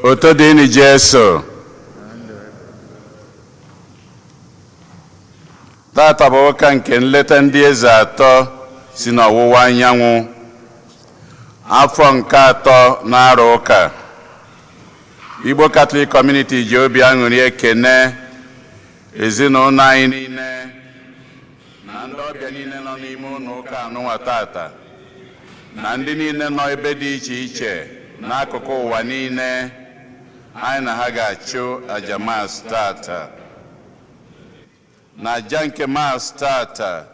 Otodini Jesu. Tata bụ ụka nke nleta ndị eze atọ si n'ọwụwa anyanwụ. Afọ nke atọ na-arụ ụka. Igbo Catholic Community ji obi aṅụrị ekene ezinụlọ anyị niile na ndị ọbịa niile nọ n'ime ụlọ ụka anụnwa tata na ndị niile nọ ebe dị iche iche n'akụkụ ụwa niile anyị na ha ga-achụ aja Mass tata. Na aja nke Mass tata,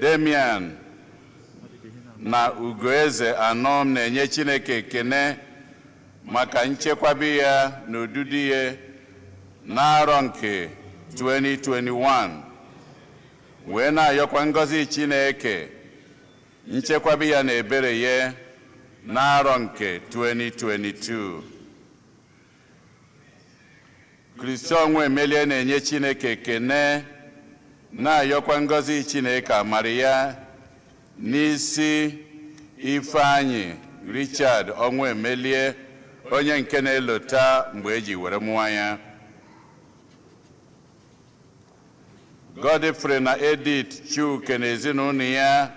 Damian na Ugoeze anọ na-enye Chineke ekene maka nchekwabe ya na ududi ya n'arọ nke 2021 wee na-ayọkwa ngọzi Chineke nchekwabe ya na ebere ya n'arọ nke 2022. Kristian Nwemelie na-enye Chineke ekene na-ayọkwa ngọzi Chineke amara ya n'isi Ifeanyị Richard Onwemelie onye nke na-elota mgbe eji were mụọ ya. Godfrey na Edith Chuke na ezinụlọ ya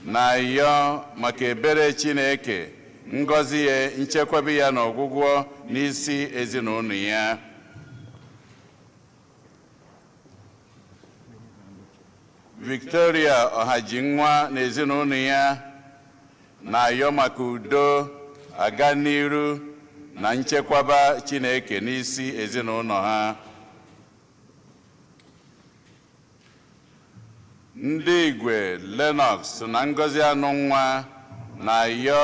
na-ayọ maka ebere Chineke ngọzi ya nchekwabe ya na ọgwụgwọ n'isi ezinụlọ ya. Victoria Ọhajinwa na ezinụlọ ya na-ayọ maka udo aga n'iru na nchekwaba Chineke n'isi ezinụlọ ha. Ndị Igwe Lennox na Ngozi Anụnwa na-ayọ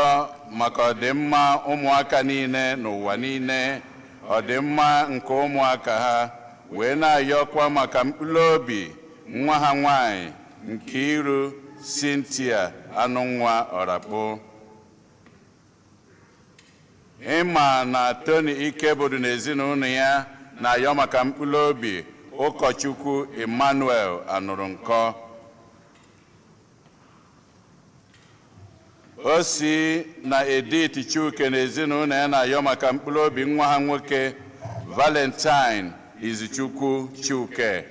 maka ọdịmma ụmụaka niile n'ụwa niile, ọdịmma nke ụmụaka ha, wee na-ayọkwa maka mkpụrụ obi nwa ha nwanyị Nkiru Cynthia Anụnwa Ọrakpụ. Ịma na Tony Ikebodu na ezinụlọ ya na-ayọ maka mkpụrụ obi ụkọchukwu Emmanuel Anụrụnkọ. Osi na Edith Chuke na ezinụlọ ya na-ayọ maka mkpụrụ obi nwa ha nwoke Valentine Izuchukwu Chuke.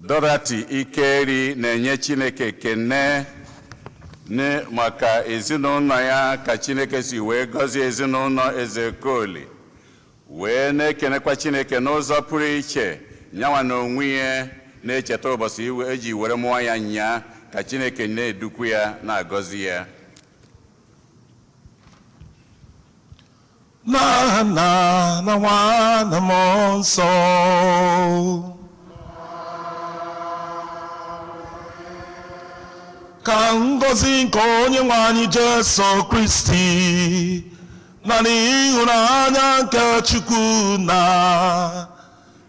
Dorothy Ikeri na-enye Chineke ekene maka ezinụlọ ya ka Chineke si wee gọzie ezinụlọ Ezekoli, wee na-ekenekwa Chineke n'ụzọ pụrụ iche nyanwa na onwe ya na-echeta ụbọchị eji were mụọ ya nya ka Chineke na-edukwu ya na-agọzi ya. Na nwa na mmụọ nsọ ka ngọzi nke Onyenwe anyị Jesu Kristi na n'ịhụnanya nke Chukwu na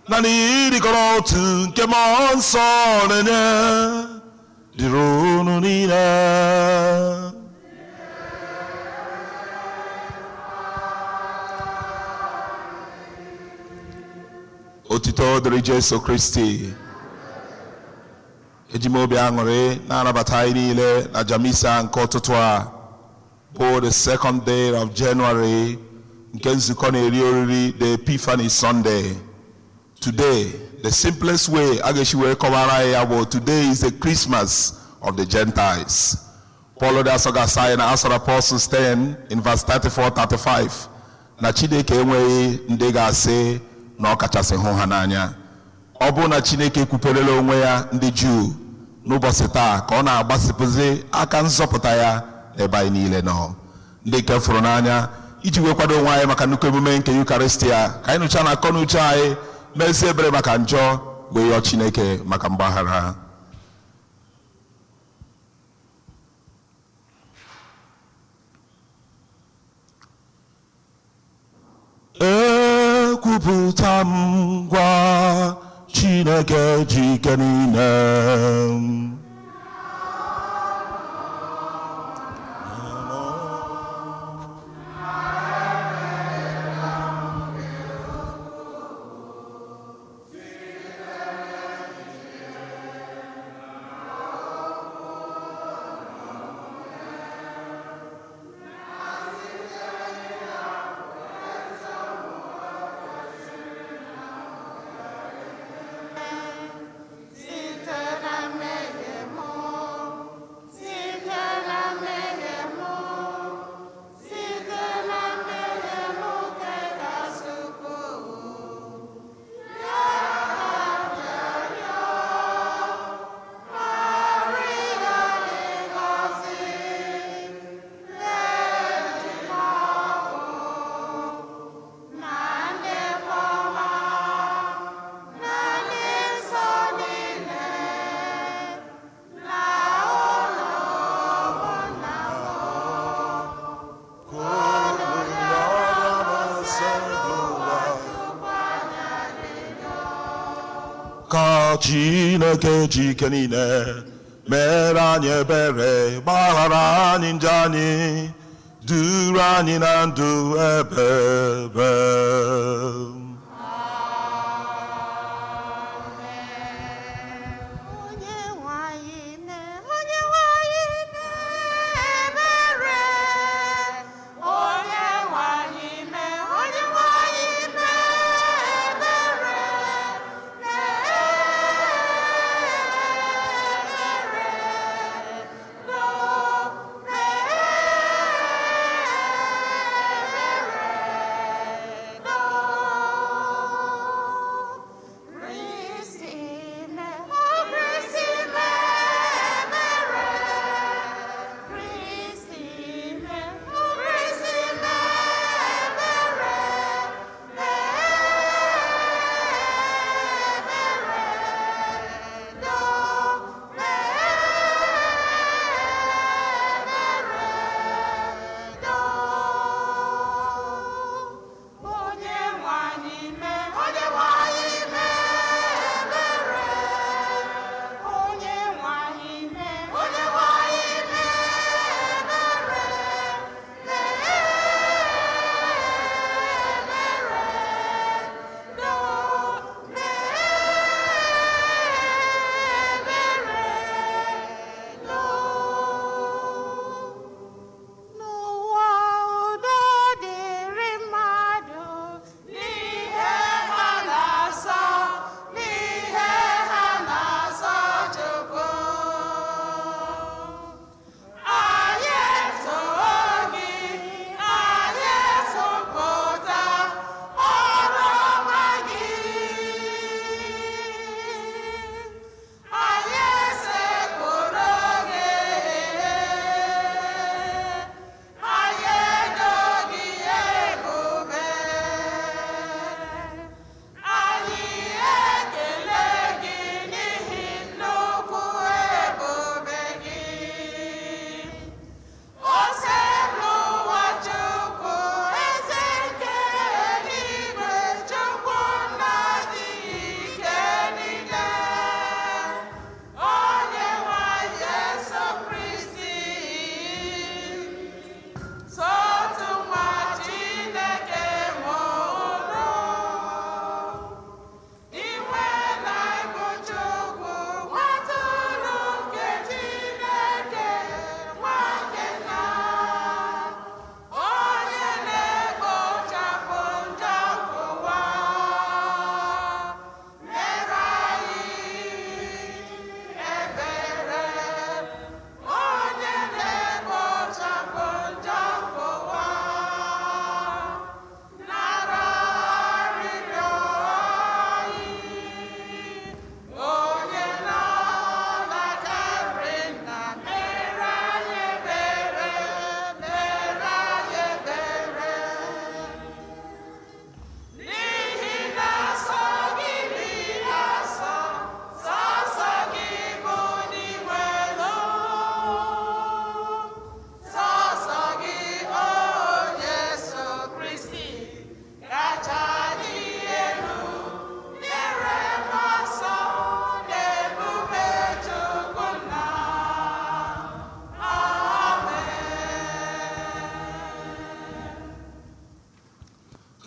na n'ịdịkọrọ otu nke mmụọ nsọ na-enye dịrị unu niile. Otito dịrị Jesu Kristi. Eji m obi aṅụrị na-anabata anyị niile na Jamisa nke ụtụtụ a bụ the second day of January nke nzukọ na-eri oriri the Epiphany Sunday. Today, the simplest way a ga-esi wee kọwara ya bụ today is the Christmas of the Gentiles. Paul de Asogasa anyị na Acts of Apostles 10 in verse 34-35 na Chineke enweghị ndị ga-asị na ọ kachasị hụ ha n'anya. Ọ bụ na Chineke kwuperela onwe ya ndị Juu n'ụbọchị taa ka ọ na-agbasipụzi aka nzọpụta ya ebe anyị niile nọ. Ndị nke fụrụ n'anya iji wee kwado onwe anyị maka nnukwu emume nke Eucharistia ka anyị nụcha na akọ n'uche anyị mezie ebere maka njọ wee yọọ Chineke maka mgbaghara. Ekwupụta m gwa Chineke jike niile. Ka Chineke jike niile mere anyị ebere gbaghara anyị njọ anyị duru anyị na ndụ ebere.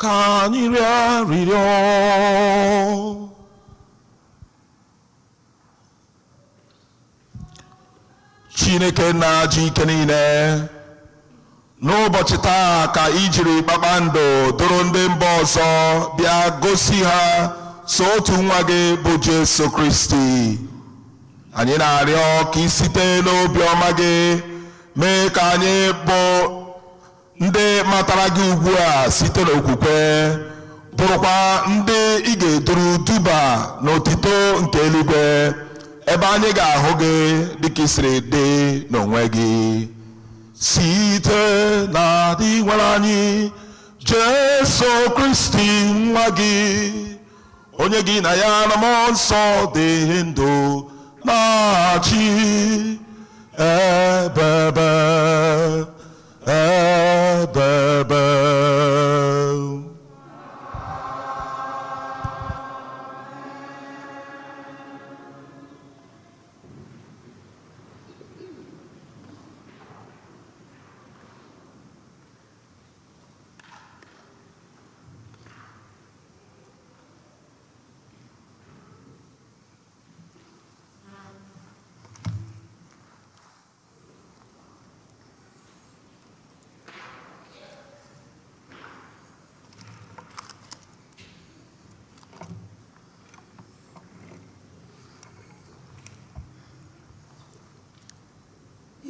ka anyị rịọ arịrịọ. Chineke na-achị ike niile, n'ụbọchị taa ka i jiri kpakpando duru ndị mba ọzọ bịa gosi ha so otu nwa gị bụ Jesu Kristi. Anyị na-arịọ ka i site n'obiọma gị mee ka anyị bụ ndị matara gị ugbu a site n'okwukwe, bụrụkwa ndị ị ga-eduru duba n'otito nke eluigwe, ebe anyị ga-ahụ gị dịka i siri dị n'onwe gị. Site na dị nwere anyị Jesu Kristi nwa gị, onye gị na ya na mmụọ nsọ dị ndụ na-achị ebebe ebebe.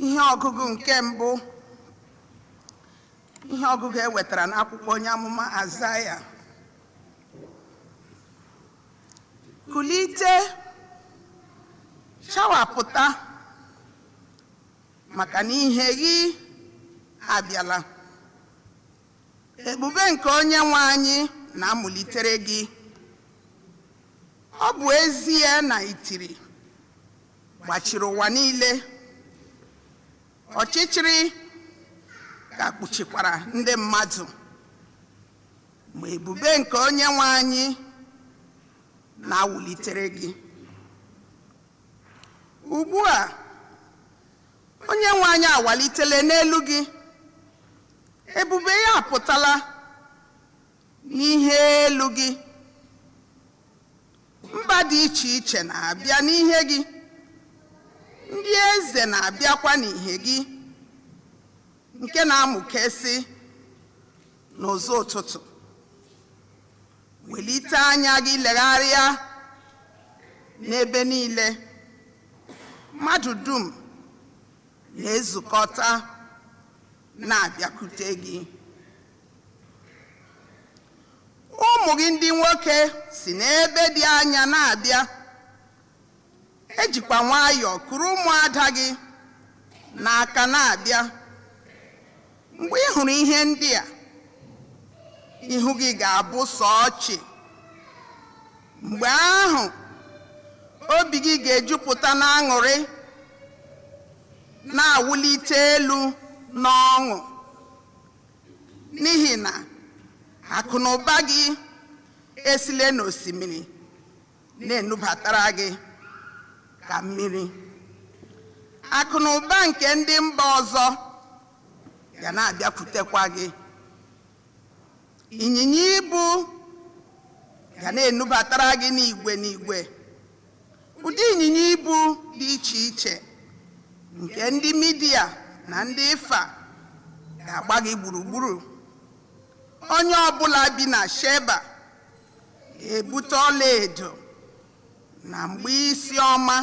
Ihe ọgụgụ nke mbụ, ihe ọgụgụ ewetara n'akwụkwọ onye amụma Azaya. Kulite, chawapụta, maka na ihe gị abịala. Ebube nke Onyenwe anyị na-amụlitere gị. Ọ bụ ezie na itiri gbachiri ụwa niile, ọchịchịrị ka kpuchikwara ndị mmadụ, ma ebube nke Onyenwe anyị na-awụlitere gị. Ugbu a Onyenwe anyị awalitele n'elu gị, ebube ya apụtala n'ihe elu gị. Mba dị iche iche na-abịa n'ihe gị, ndị eze na-abịakwa n'ihe gị, nke na-amụkesị n'ụzọ ụtụtụ. Welite anya gị legharịa n'ebe niile, mmadụ dum na-ezukọta na-abịakwute gị. Ụmụ gị ndị nwoke si n'ebe dị anya na-abịa, ejikwa nwayọọ kuru ụmụada gị n'aka na-abịa. Mgbe ị hụrụ ihe ndị a, ihu gị ga-abụ sọ ọchị. Mgbe ahụ obi gị ga-ejupụta n'aṅụrị, na-awụlite elu n'ọṅụ, n'ihi na akụ na ụba gị esile n'osimiri na-enubatara gị ka mmiri. Akụ na ụba nke ndị mba ọzọ ga na-abịakwutekwa gị. Ịnyịnya ibu ga na-enubatara gị n'igwe n'igwe. Ụdị ịnyịnya ibu dị iche iche nke ndị Midia na ndị Ifa ga-agba gị gburugburu. Onye ọbụla bi na Sheba ga-ebute ọlaedo na mgbaisi ọma,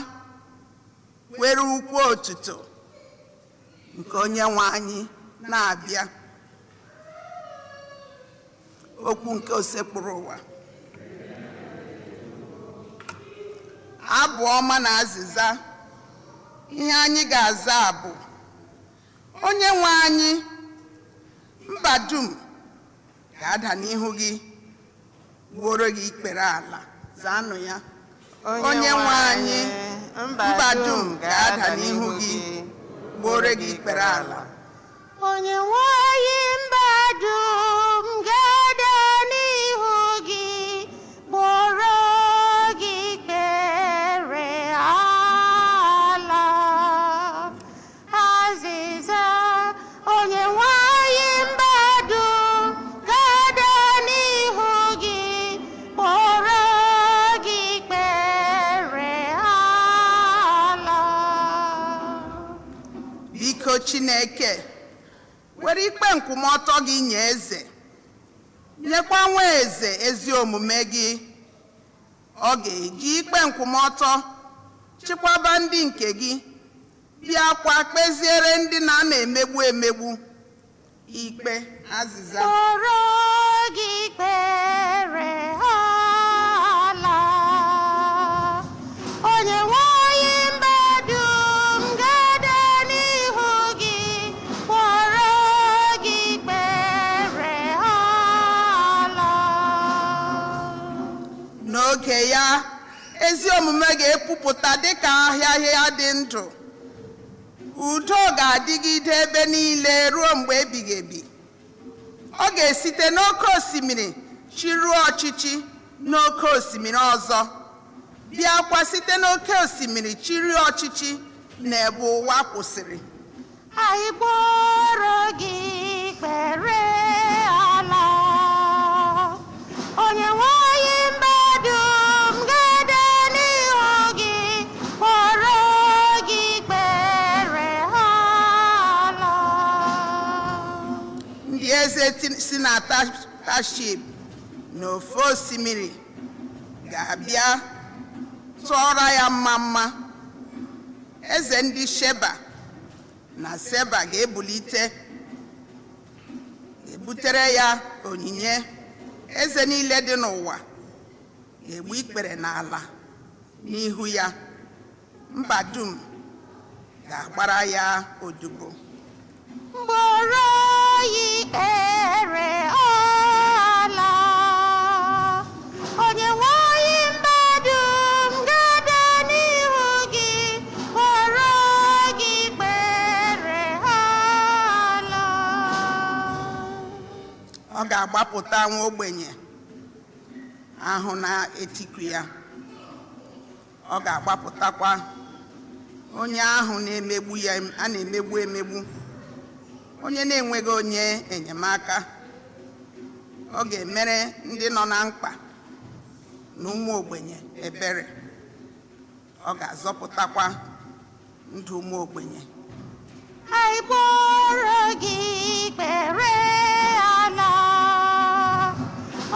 were ukwu otuto nke Onyenwe anyị na-abịa. Okwu nke osekpụrụ ụwa. Abụ ọma na azịza. Ihe anyị ga-aza bụ: Onyenwe anyị, mba dum ga-ada n'ihu gị, gbuoro gị ikpere ala. Zaanụ ya. Onyenwe anyị, mba dum ga-ada n'ihu gị, gbuoro gị ikpere ala. Onyenwe anyị, mba dum ga-ada n'ihu gị, gbuoro gị ikpere ala. Azịza: Onyenwe anyị, mba dum ga-ada n'ihu biko Chineke were ikpe nkwụmọtọ gị nye eze, nyekwa nwa eze ezi omume gị. Ọ ga-eji ikpe nkwụmọtọ chikwaba ndị nke gị, bịakwa kpeziere ndị na-emegbu emegbu ikpe azịza. Kpọrọ gị ikpere ala, onye nwe anyị mba dum ga-ada n'ihu gị. Kpọrọ gị ikpere ala. N'oge ya, ezi omume ga-epupụta dịka ahịhịa dị ndụ. Udo ga-adịgide ebe niile ruo mgbe ebighị ebi. Ọ ga-esite n'oké osimiri chiruo ọchịchị n'oké osimiri ọzọ, bịakwa site n'oké osimiri chiruo ọchịchị n'ebe ụwa kwụsịrị. Anyị kpọrọ gị ikpere ala, onye nwe anyị mba dum ga-ada n'ihu gị. Kpọrọ gị ikpere ala. Ndị eze si na Tashib n'ofe osimiri ga-abịa tụọrọ ya mma. Eze ndị Sheba na Seba ga-ebulite, ebutere ya onyinye. Eze niile dị n'ụwa ga-egbu ikpere n'ala n'ihu ya. Mba dum ga-agbara ya odibo. Kpọrọ ya ikpere ala, onye nwe anyị mba dum ga-ada n'ihu gị. Kpọrọ gị ikpere ala. Ọ ga-agbapụta nwa ogbenye ahụ na-etiku ya. Ọ ga-agbapụtakwa onye ahụ na-emegbu ya, a na-emegbu emegbu, onye na-enweghị onye enyemaka. Ọ ga-emere ndị nọ na mkpa na ụmụ ogbenye ebere. Ọ ga-azọpụtakwa ndụ ụmụ ogbenye. Anyị kpọrọ gị ikpere ala,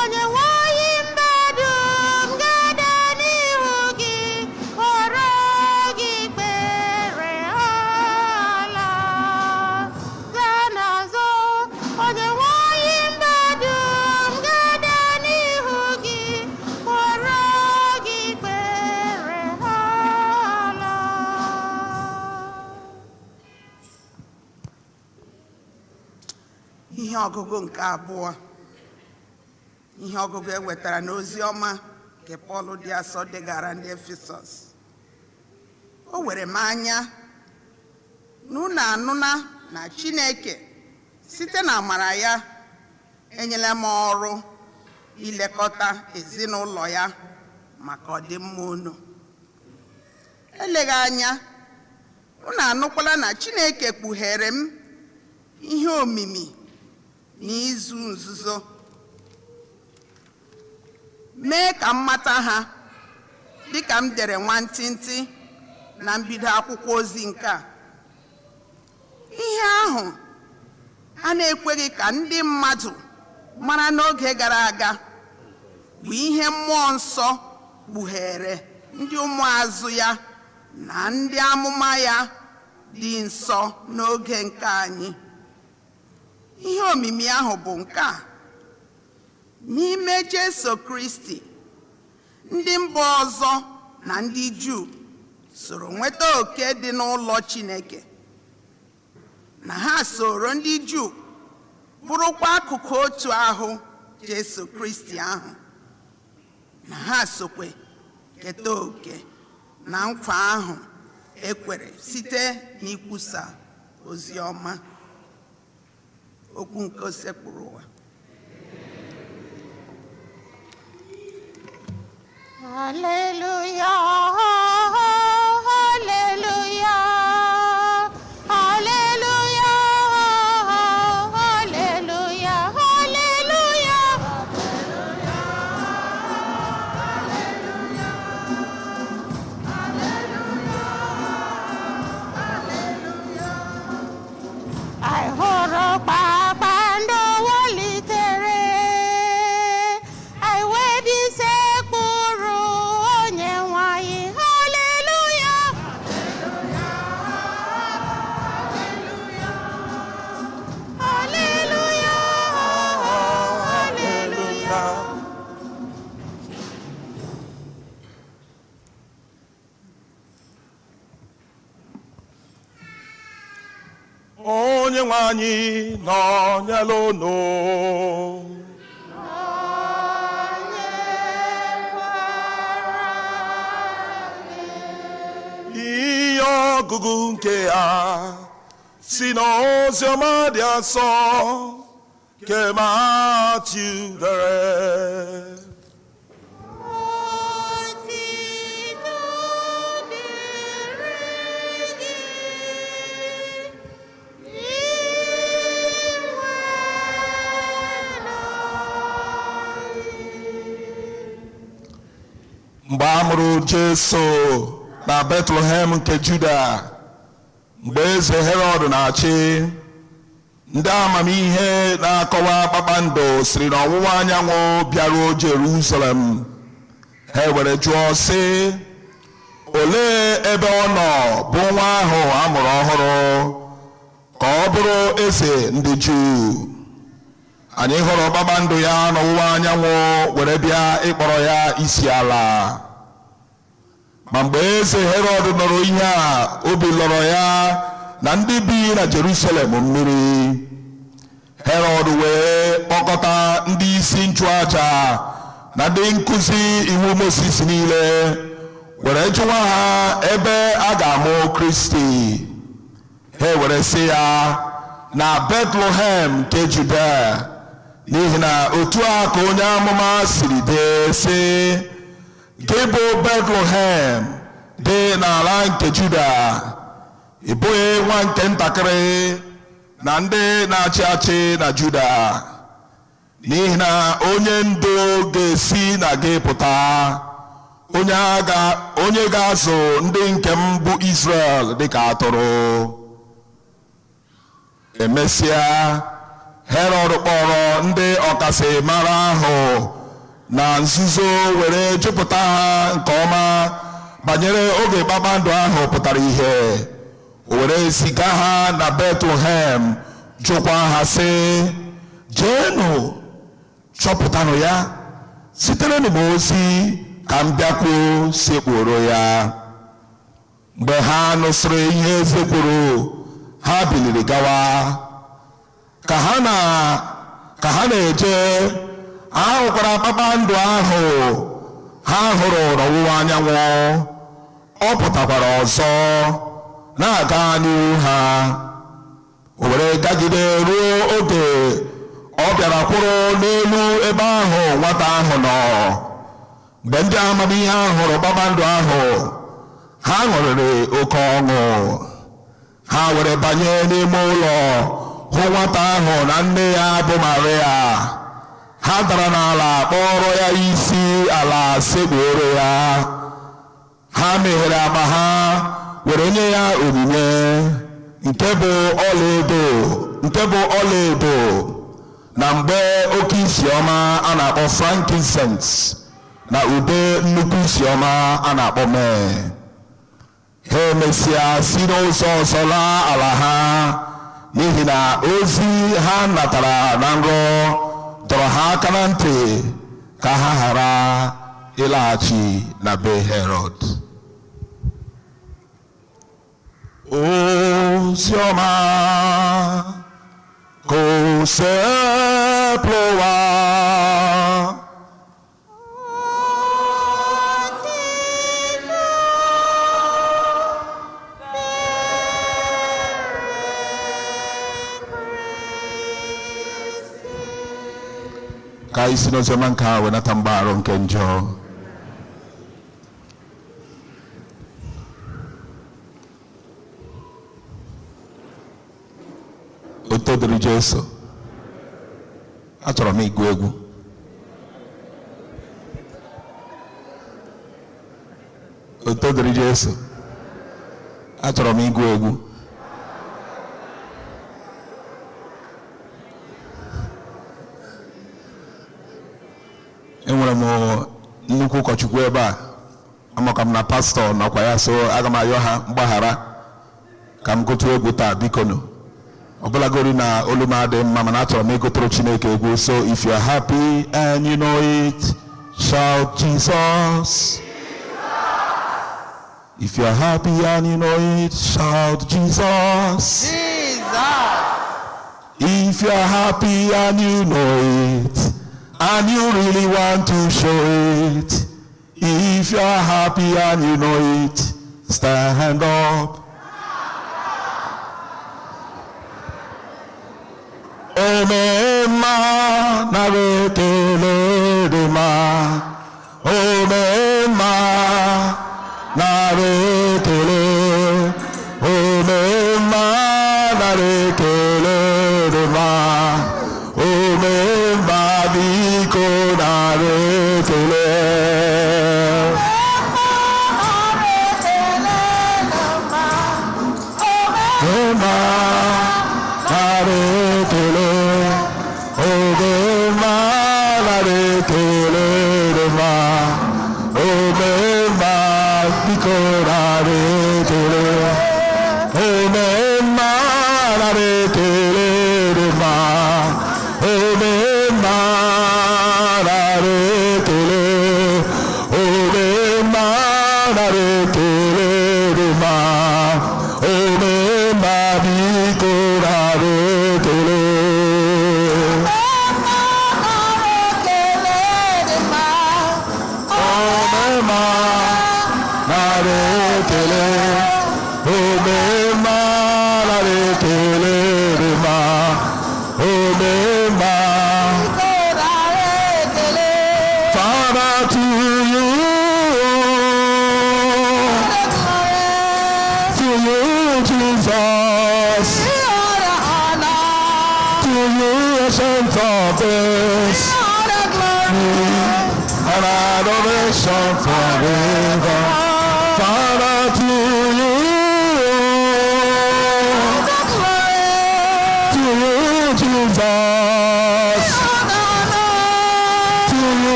onye nwe anyị mba dum ga-ada n'ihu gị. Kpọrọ gị ikpere ala. Gaa n'azụ, onye nwe anyị mba dum ga-ada n'ihu gị. Kpọrọ gị ikpere ala. Ihe ọgụgụ nke abụọ. Ihe ọgụgụ ewetara n'ozi ọma nke Pọl dị asọ degara ndị Efesọs. O were m anya na unu anụna na Chineke site na amara ya enyela m ọrụ ilekọta ezinụlọ ya maka ọdịmma unu. Eleghị anya, unu anụkwala na Chineke kpughere m ihe omimi n'izu nzuzo, mee ka m mata ha dịka m dere nwantịntị na mbido akwụkwọ ozi nke a. Ihe ahụ a na-ekweghị ka ndị mmadụ mara n'oge gara aga bụ ihe mmụọ nsọ kpughere ndị ụmụazụ ya na ndị amụma ya dị nsọ n'oge nke anyị. Ihe omimi ahụ bụ nke a: n'ime Jesu Kristi, ndị mba ọzọ na ndị Juu soro nweta oke dị n'ụlọ Chineke, na ha soro ndị Juu bụrụkwa akụkụ otu ahụ Jesu Kristi ahụ, na ha sokwe keta oke na nkwa ahụ ekwere site n'ikwusa ozi ọma. Okwu nke osekpụrụ ụwa. Hallelujah, hallelujah, hallelujah, hallelujah, hallelujah. onye nwe anyị nọnyere unu. Ihe ọgụgụ nke ya si n'oziọma dị asọ nke Matiu dere. Mgbe a mụrụ Jesu na Bethlehem nke Juda, mgbe eze Herod na-achị, ndị amamihe na-akọwa kpakpando siri n'ọwụwa anyanwụ bịaruo Jerusalem. Ha were jụọ sị, olee ebe ọ nọ bụ nwa ahụ a mụrụ ọhụrụ ka ọ bụrụ eze ndị Juu? Anyị hụrụ kpakpando ya n'ọwụwa anyanwụ were bịa ịkpọrọ ya isi ala. Ma mgbe eze Herod nụrụ ihe a, obi lọrọ ya na ndị bi na Jerusalem mmiri. Herod wee kpọkọta ndị isi nchụaja na ndị nkụzi iwu Moses niile were jụwa ha ebe a ga-amụ Kristi. Ha were sị ya na Bethlehem nke Juda, n'ihi na otu a ka onye amụma siri dee sị, gị bụ Bethlehem dị n'ala nke Juda, ị bụghị nwa nke ntakịrị na ndị na-achị achị na Juda, n'ihi na onye ndu ga-esi na gị pụta, onye ga-azụ ndị nke m bụ Israel dịka atụrụ. Emesịa, Herod kpọrọ ndị ọkasị mara ahụ na nzuzo were jupụta ha nke ọma banyere oge kpakpando ahụ pụtara ihe. O were ziga ha na Bethlehem jụkwa ha sị, jeenụ chọpụtanụ ya, siterenụ m ozi ka m bịakwuo sekpụrụ ya. Mgbe ha nụsịrị ihe eze kwuru, ha biliri gawa. Ka ha na-eje, ha hụkwara kpakpando ahụ ha hụrụ n'ọwụwa anyanwụ. Ọ pụtakwara ọzọ na-aga n'ihu ha. O were gagide ruo oge ọ bịara kwụrụ n'elu ebe ahụ nwata ahụ nọ. Mgbe ndị amamihe ahụ hụrụ kpakpando ahụ, ha ṅụrịrị oke ọṅụ. Ha were banye n'ime ụlọ hụ nwata ahụ na nne ya bụ Maria. Ha dara n'ala kpọrọ ya isi ala sekpuoro ya. Ha meghere akpa ha were nye ya onyinye nke bụ ọlaedo na mgbe oke isi ọma a na-akpọ frankincense na ude nnukwu isi ọma a na-akpọ mee. Ha emesịa si n'ụzọ ọzọ laa ala ha, n'ihi na ozi ha natara na nrọ dọrọ ha aka na ntị ka ha ghara ịlaghachi na be Herod. Oziọma ka o sepụwa ka anyị si n'oziọma nke a wenata mgbaghara nke njọ. Oto dịrị Jesu. Achọrọ m ịgụ egwu. Oto dịrị Jesu. Achọrọ m ịgụ egwu. Enwere m nnukwu ụkọchukwu ebe a, amaka m na pastọ nọkwa ya, so aga m ayọ ha mgbaghara ka m gụtụ egwu taa, biko nụ. Ọbụlagori na olu m adịghị mma, mana achọrọ m ịgụtụrụ Chineke egwu. So if you are happy and you know it, shout Jesus. If you are happy and you know it, shout Jesus. Jesus. If you're happy and you know it, and you really want to show it, if you're happy and you know it, stand up. Omema narekele dema, omema narekele, omema narekele dema, omema biko narekele.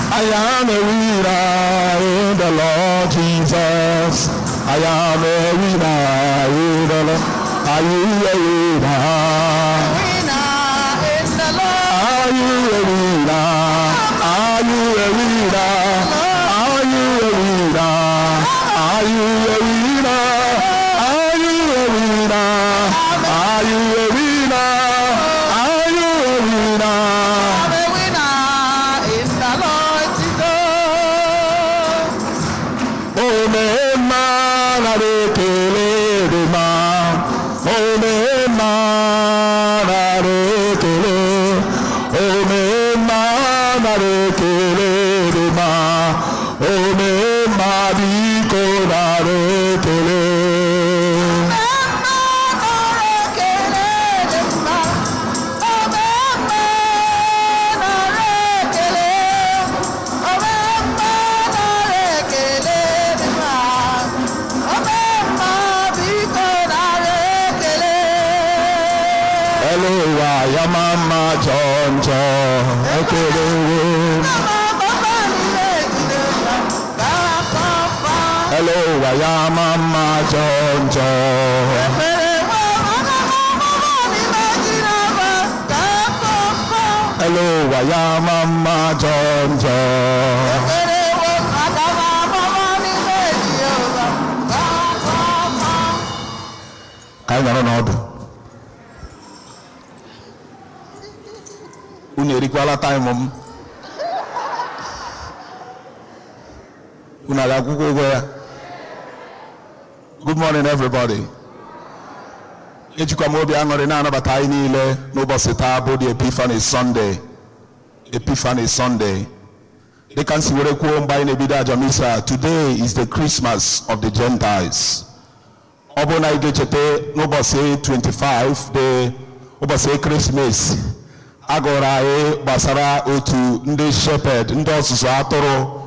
I am a winner in the Lord Jesus. I am a winner in the Lord. Are you a winner? Are you a winner? Are you a winner? Are you a winner? Are you a winner? Are you a winner? Are you a winner? Are you a winner? Good morning, everybody. Epiphany Sunday. Epiphany Sunday. They can see today is the Christmas of the Gentiles. Obona igechete nobose 25 the obose Christmas. Agorae basara otu ndị shepherd ndị ọsụsụ atụrụ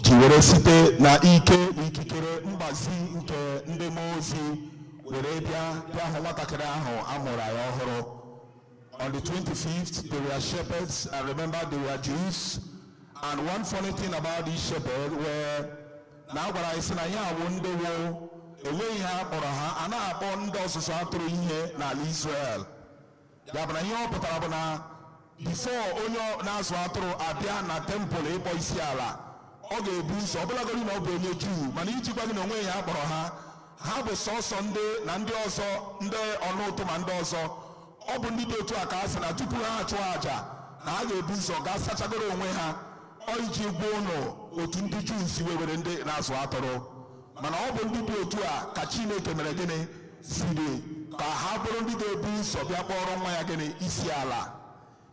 jiwere site na ikikere mbazi nke ndị mozi were bịa nwatakịrị ahụ amụrụ ya ọhụrụ. On the 25th they were shepherds, and remember they were Jews. And one funny thing about these shepherds were now what I say na ya wondewo enweghị ihe a kpọrọ ha, a na-akpọ ndị ọzụzụ atụrụ ihe n'ala Israel. Ya bụ na ihe ọ pụtara bụ na before onye na-azụ atụrụ abịa na tempụl ịkpọ isi ala, ọ ga-ebu ụzọ ọbụlagodi na ọ bụ onye Juu, mana iji gwa gị na onweghị ha kpọrọ ha, ha bụ sọsọ ndị na ndị ọzọ, ndị ọnụ ụtụ ma ndị ọzọ. Ọ bụ ndị dị otu a ka a sị na tupu ha achụọ àjà na ha ga-ebu ụzọ gaa sachagoro onwe ha, ọ iji gwa ụnụ otu ndị Juu si wewere ndị na-azụ atụrụ. Mana ọ bụ ndị dị otu a ka Chineke mere gịnị siri ka ha bụrụ ndị ga-ebu ụzọ bịa kpọrọ nwa ya gịnị isi ala.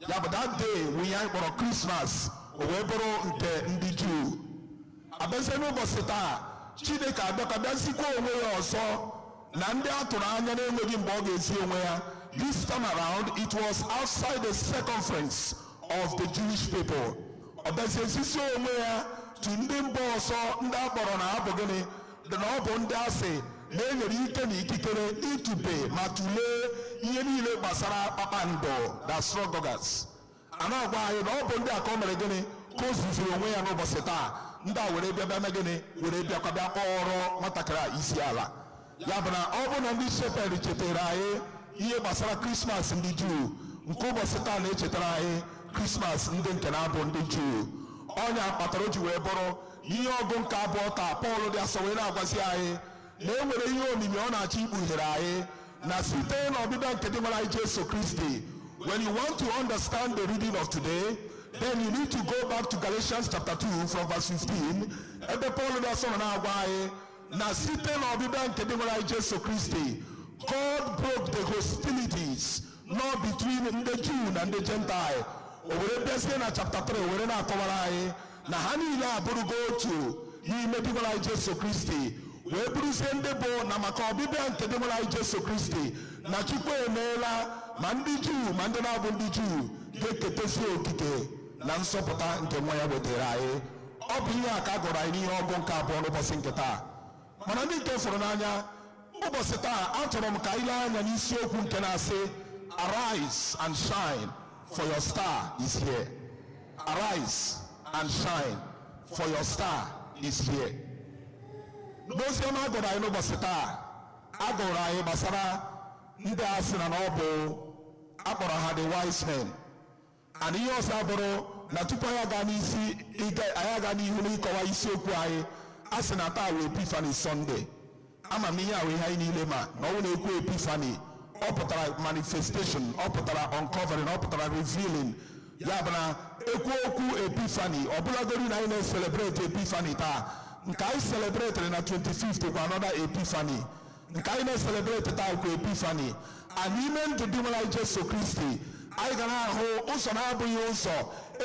Ya bụ that day bụ ihe anyị kpọrọ Krismas, o wee bụrụ nke ndị Juu. Abịazie n'ụbọchị taa, Chineke abịaka bịazikwa onwe ya ọzọ na ndị a tụrụ anya na-enweghị mgbe ọ ga-ezi onwe ya. This time around it was outside the circumference of the Jewish people. Ọ bịazie ezisi onwe ya tu ndị mba ọzọ ndị a kpọrọ na abụ gịnị na ọ bụ ndị asị na-enyere ike na ikikere ịtụpe ma tụlee ihe niile gbasara kpakpando, the astrologers. A na-agwa anyị na ọ bụ ndị a ka o mere gịnị ka o zuziri onwe ya n'ụbọchị taa. Ndị a were bịa bịa gịnị were bịakwa bịa kpọrọ nwatakịrị isi ala. Ya bụ na ọ bụ na ndị sheperd chetara anyị ihe gbasara Krismas ndị Juu, nke ụbọchị taa na-echetara anyị Krismas ndị nke na-abụ ndị Juu. Ọnya kpatara o ji wee bụrụ ihe ọgụ nke abụọ taa Pọl dị asọ wee na-agwazi anyị na e nwere ihe omimi ọ na-achọ ikpughere anyị na site n'ọbịbịa nke dị nwere anyị Jesu Kristi. When you want to understand the reading of today, then you need to go back to Galatians chapter 2 from verse 15. Ebe Pọl dị asọ na-agwa anyị na site n'ọbịbịa nke dị nwere anyị Jesu Kristi, God broke the hostilities not between the Jew and the Gentile. O were bịazie na chapter 3 were na-akọwara anyị na ha niile abụrụgo otu n'ime dị nwere anyị Jesu Kristi, wee bụrụzie ndị bụ na maka ọbịbịa nke dị nwere anyị Jesu Kristi na Chukwu emeela ma ndị Juu ma ndị na-abụ ndị Juu ga-eketezi okike na nsọpụta nke nwa ya wetara anyị. Ọ bụ ihe a ka a gụrụ anyị n'ihe ọgụ nke abụọ n'ụbọchị nke taa. Mana ndị nke fụrụ n'anya, ụbọchị taa achọrọ m ka anyị lee anya n'isiokwu nke na-asị arise and shine, for your star is here. Arise and shine, for your star is here. N'ozi ọma agụrụ anyị n'ụbọchị taa, agụrụ anyị gbasara ndị a sị na ọ bụ akpọrọ ha the wise men. And ihe ọzọ abụrụ na tupu anyị aga n'ihu n'ịkọwa isiokwu anyị, a sị na taa wee Epiphany Sunday. Ama m ihe ahụ ihe anyị niile ma na ọ na-ekwu Epiphany, ọ pụtara manifestation, ọ pụtara uncovering, ọ pụtara revealing. Ya bụ na ekwu okwu Epiphany, ọbụlagodi na anyị na-celebrate Epiphany taa, nke anyị celebrate na 25th kwa another Epiphany, nke anyị na-celebrate taa kwa Epiphany. And n'ime ndụ dị nwere Jesu Kristi, anyị ga na-ahụ ụzọ na-abụghị ụzọ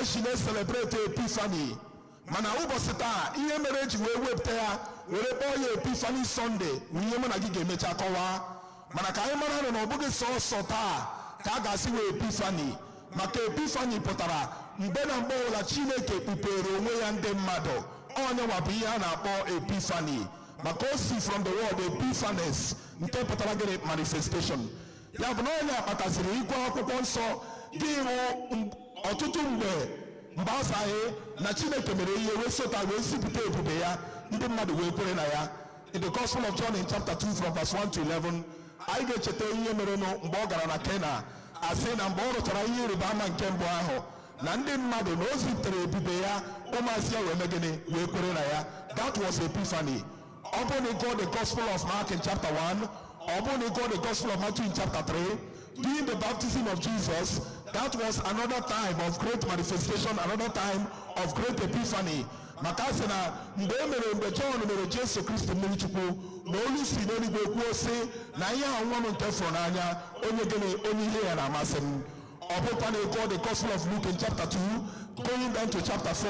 esi na-celebrate Epiphany. Mana ụbọchị taa ihe mere eji wee wepụta ya were kpọọ ya Epiphany Sunday bụ ihe mụ na gị ga-emecha kọwaa. Mana ka anyị mara na ọ bụghị sọsọ taa ka a ga-asị wee Epiphany, maka Epiphany pụtara mgbe na mgbe ọbụla Chineke kpupere onwe ya ndị mmadụ. Onye nwa bụ ihe a na-akpọ Epiphany, maka o si from the word Epiphanes nke pụtara gịnị manifestation. Ya bụ na onye akpataziri ịgụ akwụkwọ nsọ gị hụ ọtụtụ mgbe asaghị na Chineke mere ihe wee sota wee zipụta ebube ya, ndị mmadụ wee kwere na ya. In the Gospel of John in chapter 2 from verse 1 to 11, anyị ga-echeta ihe merenụ mgbe ọ gara na Kena, asị na mgbe ọ rụchara ihe ịrịba ama nke mbụ ahụ na ndị mmadụ na o zipụtara ebube ya, ụmụazị ya wee megịnị wee kwere na ya. That was Epiphany. Ọ bụrụ na ịgụọ the Gospel of Mark in chapter 1, ọ bụrụ na ịgụọ the Gospel of Matthew in chapter 3, during the baptism of Jesus, that was another time of great manifestation, another time of great Epiphany. Maka sị na mgbe John mere Jesu Kristi mmiri Chukwu, na olu si n'eluigwe kwuo sị na ihe ahụ nwa m nke fụrụ n'anya, onye ihe ya na-amasị m. Ọ bụkwa na ịgụọ the Gospel of Luke in chapter 2 going down to chapter 4,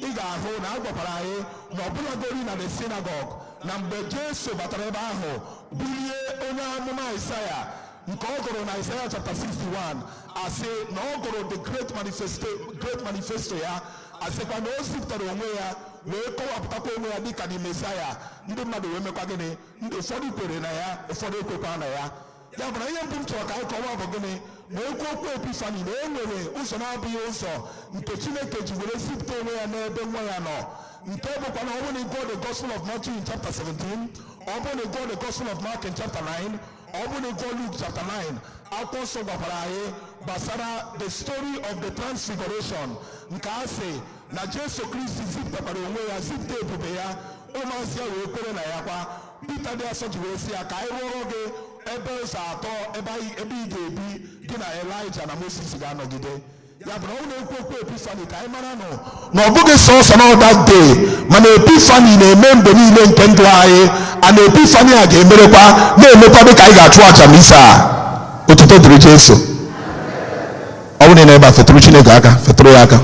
ị ga-ahụ na a gwakwara anyị na ọbụlagodi na the synagogue na mgbe Jesu batara ebe ahụ bulie onye amụma Aịzaya nke ọ gụrụ na Isaiah chapter 61, asị na ọ gụrụ the great manifesto ya, asịkwa na o zipụtara onwe ya wee kọwapụtakwa onwe ya dịka the Messiah. Ndị mmadụ wee mekwa gịnị, ndị ụfọdụ kwere na ya, ụfọdụ ekwekwa na ya. Ya bụ na ihe mbụ m chọrọ ka anyị kọwaa bụ gịnị, na ekwu okwu Epiphany na e nwere ụzọ na-abụghị ụzọ nke Chineke ji were zipụta onwe ya n'ebe nwa ya nọ. nke bụkwa na ọ bụrụ na ị gụọ the Gospel of Matthew in chapter 17, ọ bụrụ na ị gụọ the Gospel of Mark in chapter 9, ọ bụrụ na ị gụọ Luke chapter 9, akwụkwọ nsọ gwakwara anyị gbasara the story of the transfiguration nke a sị na Jesu Kristi zipụtakwara onwe ya, zipụta ebube ya, ụmụazị ya wee kwere na ya kwa. Pita dị asọ ji wee sị ya ka anyị rụọrọ gị ebe ụzọ atọ ebe ị ga-ebi gị na Elijah na Moses ga-anọgide. Ya bụ na ọ na-ekwu okwu Epifani ka anyị mara nọ na ọ bụghị sọsọ na that day, mana Epifani na-eme mgbe niile nke ndụ anyị, na Epifani a ga-emerekwa na-emekwa dị ka anyị ga-achụ aja n'isi a. Otuto dịrị Jesu. Ọ bụrụ na ebe a fetụrụ Chineke aka, fetụrụ ya aka,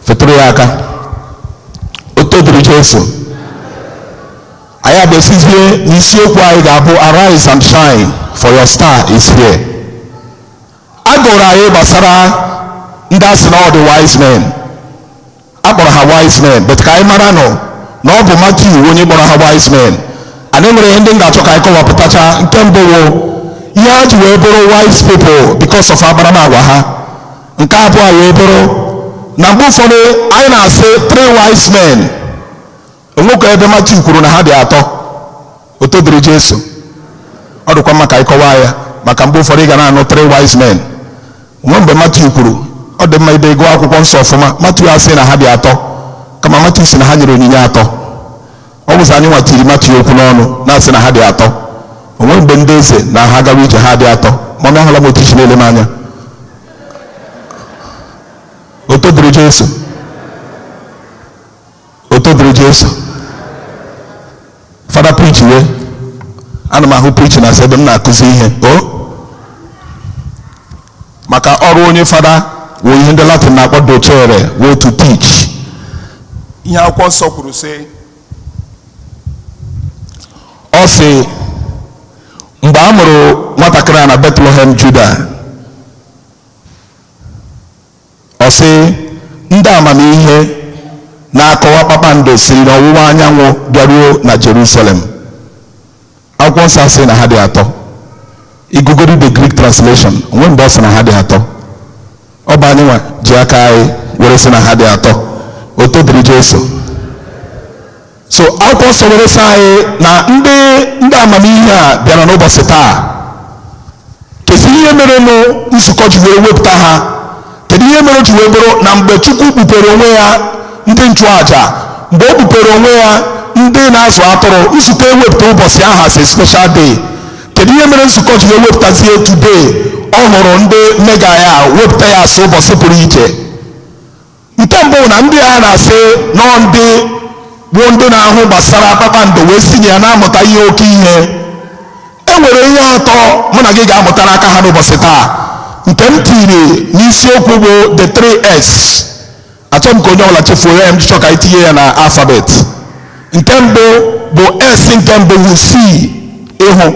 fetụrụ ya aka. Otuto dịrị Jesu. Anyị abesizie n'isiokwu anyị ga-abụ Arise and Shine, for your star is here. A gụrụ anyị gbasara ndị a sị na ọ dị wise men, a kpọrọ ha wise men, but ka anyị mara nọ na ọ bụ Matthew onye kpọrọ ha wise men. Anyị nwere ihe ndị m ga-achọ ka anyị kọwapụtacha. Nke mbụ wụ ihe ha ji wee bụrụ wise people because of akparamagwa ha. Nke abụọ wee bụrụ na mgbe ụfọdụ anyị na-asị 3 wise men, onwekwa ebe Matthew kwuru na ha dị atọ. Oto dịrị Jesu. Ọ dịkwa mma ka anyị kọwaa ya, maka mgbe ụfọdụ ị ga na-anụ 3 wise men. Nwe mgbe Matthew kwuru, ọ dị mma ide gụọ akwụkwọ nsọ ọfụma. Matthew asị na ha dị atọ, kama Matthew si na ha nyere onyinye atọ. Ọ bụzi anyị nwatiri Matthew okwu n'ọnụ na-asị na ha dị atọ. Onwe mgbe ndị eze na ha gawa ije ha dị atọ. Ma ọ ahụla m otu Chineke m anya. Oto dịrị Jesu. Oto dịrị Jesu. Fada preach we. Ana m ahụ preach na ebe m na-akụzi ihe. Maka ọrụ onye fada wụ ihe ndị Latin na-akpọ docere, wụ to teach. Ihe akwụkwọ nsọ kwuru sị, ọ sị mgbe a mụrụ nwatakịrị na Bethlehem Juda, ọ sị ndị amamihe na-akọwa kpakpando siri n'ọwụwa anyanwụ bịaruo na Jerusalem. Akwụkwọ nsọ sị na ha dị atọ. Igugoro the Greek translation, onwe mgbe ọ sị na ha dị atọ. Ọ bụ anyị nwa ji aka anyị were sị na ha dị atọ. Oto dịrị Jesu. So akwụkwọ nsọ were sị anyị na ndị amamihe a bịara n'ụbọchị taa. Kedu ihe mere nzukọ ji wee wepụta ha? Kedu ihe mere o ji wee bụrụ na mgbe Chukwu kpupere onwe ya ndị nchụaja, mgbe o kpupere onwe ya ndị na-azụ atụrụ, nzukọ ewepụta ụbọchị ahụ as a special day? Kedu ihe mere nzukọ ji ewepụtazie today? Ọ hụrụ ndị mega ya wepụta ya asị ụbọchị pụrụ iche. Nke mbụ na ndị a na-asị nọ ndị na-ahụ gbasara kpakpando wee si ya na-amụta ihe oke ihe. E nwere ihe atọ mụ na gị ga-amụta n'aka ha n'ụbọchị taa, nke m tiri n'isiokwu bụ the 3S. Achọghị m ka onye ọbụla chefuo ya, m chọọ ka anyị tinye ya na alfabet. Nke mbụ bụ S, nke mbụ bụ C, ịhụ.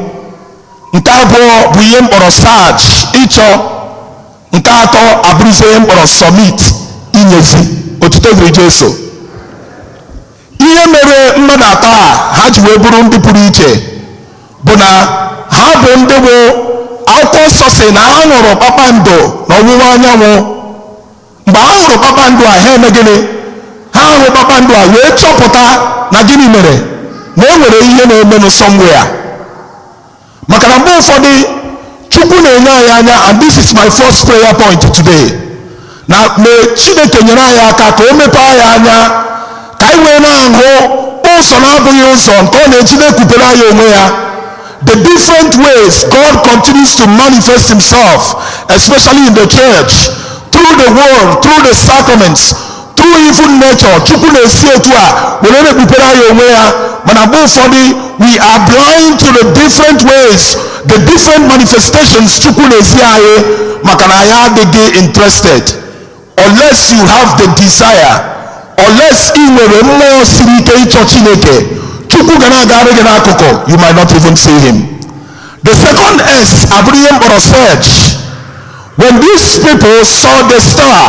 Nke abụọ bụ ihe mkpọrọ search, ịchọ. Nke atọ abụrụzie ihe mkpọrọ submit, inyezi. Otuto dịrị Jesu. Ihe mere mmadụ atọ a ha ji wee bụrụ ndị pụrụ iche bụ na ha bụ ndị bụ akwụkwọ nsọ sị na ha hụrụ kpakpando n'ọwụwa anyanwụ. Mgbe ha hụrụ kpakpando a, ha eme gịnị? Ha hụrụ kpakpando a wee chọpụta na gịnị mere? Na e nwere ihe na-emenụ somewhere. Maka na mgbe ụfọdụ Chukwu na-enye anyị anya, and this is my first prayer point today, na mee Chineke nyere anyị aka ka o mepee anyị anya ka anyị wee na-ahụ ụzọ na-abụghị ụzọ nke ọ na-eji na-ekwupere anyị onwe ya. The different ways God continues to manifest himself, especially in the church, through the word, through the sacraments, through even nature. Chukwu na-esi otu a were na-ekpupere anyị onwe ya. Mana mgbe ụfọdụ we are blind to the different ways, the different manifestations Chukwu na-esi anyị, maka na anyị adịghị interested. Unless you have the desire, unless ị nwere mmụọ siri ike ịchọ Chineke, Chukwu ga na-agara gị n'akụkụ, you might not even see him. The second S abụrụ ihe mkpọrọ search. When these people saw the star,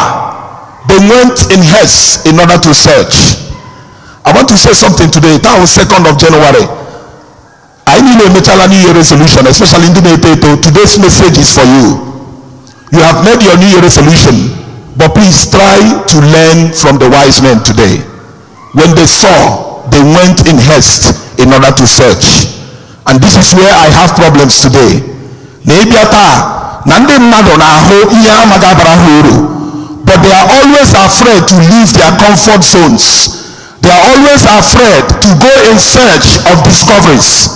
they went in haste in order to search. I want to say something today. That was 2nd of January. I need a New Year resolution, especially in the Today's message is for you. You have made your New Year resolution. But please try to learn from the wise men today. When they saw, they went in haste in order to search. And this is where I have problems today. But they are always afraid to leave their comfort zones. They are always afraid to go in search of discoveries.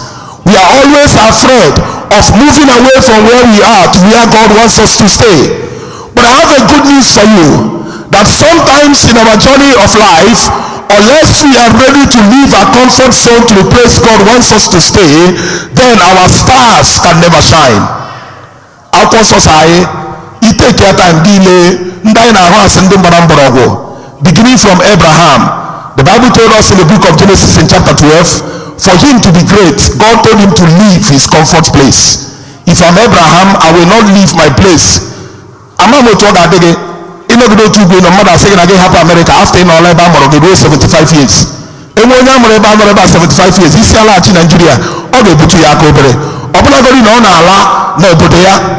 We are always afraid of moving away from where we are to where God wants us to stay. But I have a good news for you, that sometimes in our journey of life, unless we are ready to leave our comfort zone to the place God wants us to stay, then our stars can never shine. Take your time, beginning from Abraham. The Bible told us in the book of Genesis in chapter 12, for him to be great, God told him to leave his comfort place. If I'm Abraham, I will not leave my place. I'm not going to talk about no mother saying again happy America after in all Alabama 75 years. And when I'm about 75 years, this is Nigeria.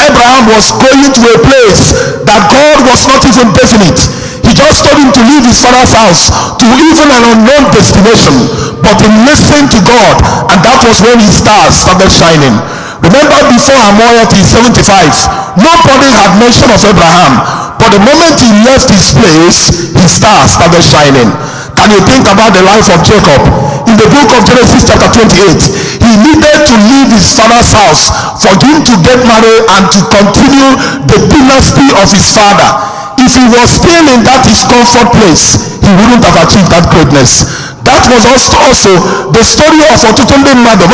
Abraham was going to a place that God was not even definite. He just told him to leave his father's house to even an unknown destination. But he listened to God, and that was when his stars started shining. Remember, before Amoyati 75, nobody had mention of Abraham. But the moment he left his place, his stars started shining. Can you think about the life of Jacob? In the book of Genesis chapter 28, he needed to leave his father's house for him to get married and to continue the dynasty of his father. If he was still in that his comfort place, he wouldn't have achieved that greatness. That was also the story of Otutunde Mmadụ.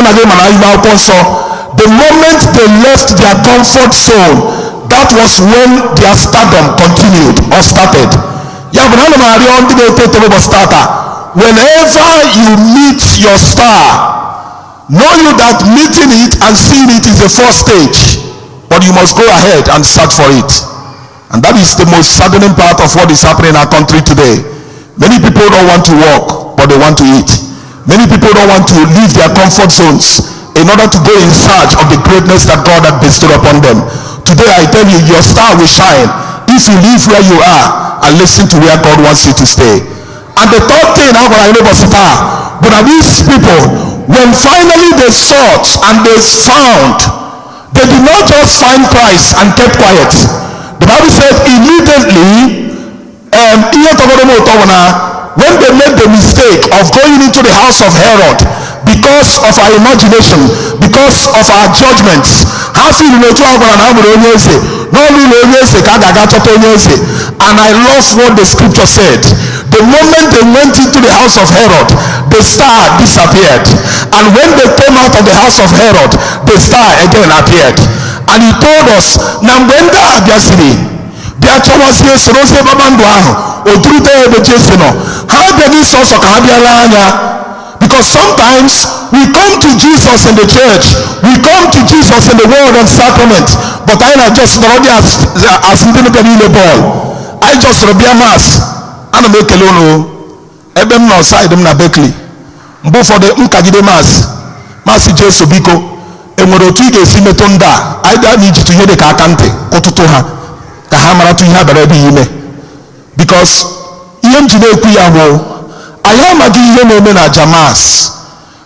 The moment they left their comfort zone, that was when their stardom continued or started. Whenever you meet your star, know you that meeting it and seeing it is the first stage, but you must go ahead and search for it. And that is the most saddening part of what is happening in our country today. Many people don't want to work, but they want to eat. Many people don't want to leave their comfort zones in order to go in search of the greatness that God had bestowed upon them. Today I tell you, your star will shine if you leave where you are and listen to where God wants you to stay. And the third thing, but these people, when finally they sought and they found, they did not just find Christ and kept quiet. The Bible said immediately, when they made the mistake of going into the house of Herod because of our imagination, because of our judgments, and I love what the scripture said. The moment they went into the house of Herod, the star disappeared. And when they came out of the house of Herod, the star again appeared. And he told us, because sometimes we come to Jesus in the church, we come to Jesus in the word and sacrament, but I just already as the ball. I just Rabia Mass. And make a loan. Ebem no side na Berkeley. Mbo for the Nkagide Mass. Mass Jesu Biko. Emorotu isi metonda. I don't need to hear the kakante. Kotutoha. Kahamara to have a ime. Because Yemjine Kuyamo. Ayamagi Yemena Jamas.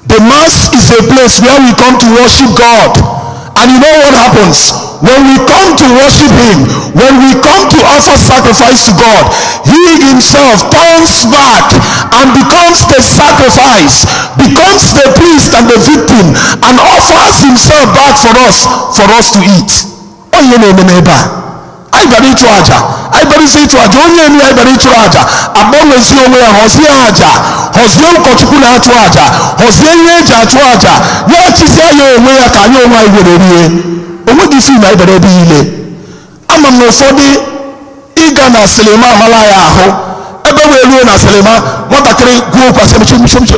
The Mass is a place where we come to worship God. And you know what happens? When we come to worship him, when we come to offer sacrifice to God, he himself turns back and becomes the sacrifice, becomes the priest and the victim, and offers himself back for us to eat. Oh, you know, I bari chuaja. I bari say chuaja. Onye ni I bari chuaja. Abonwe si onwe hosi aja. Hosi ukochukuna chuaja. Hosi yeja chuaja. Ya chisi ayo onwe ya ka ayo onwe iwereriye. Onwe di fi na I bari bi ile. Ama no fodi iga na selema malaya aho. Ebe we lu na selema. Watakere go kwa sema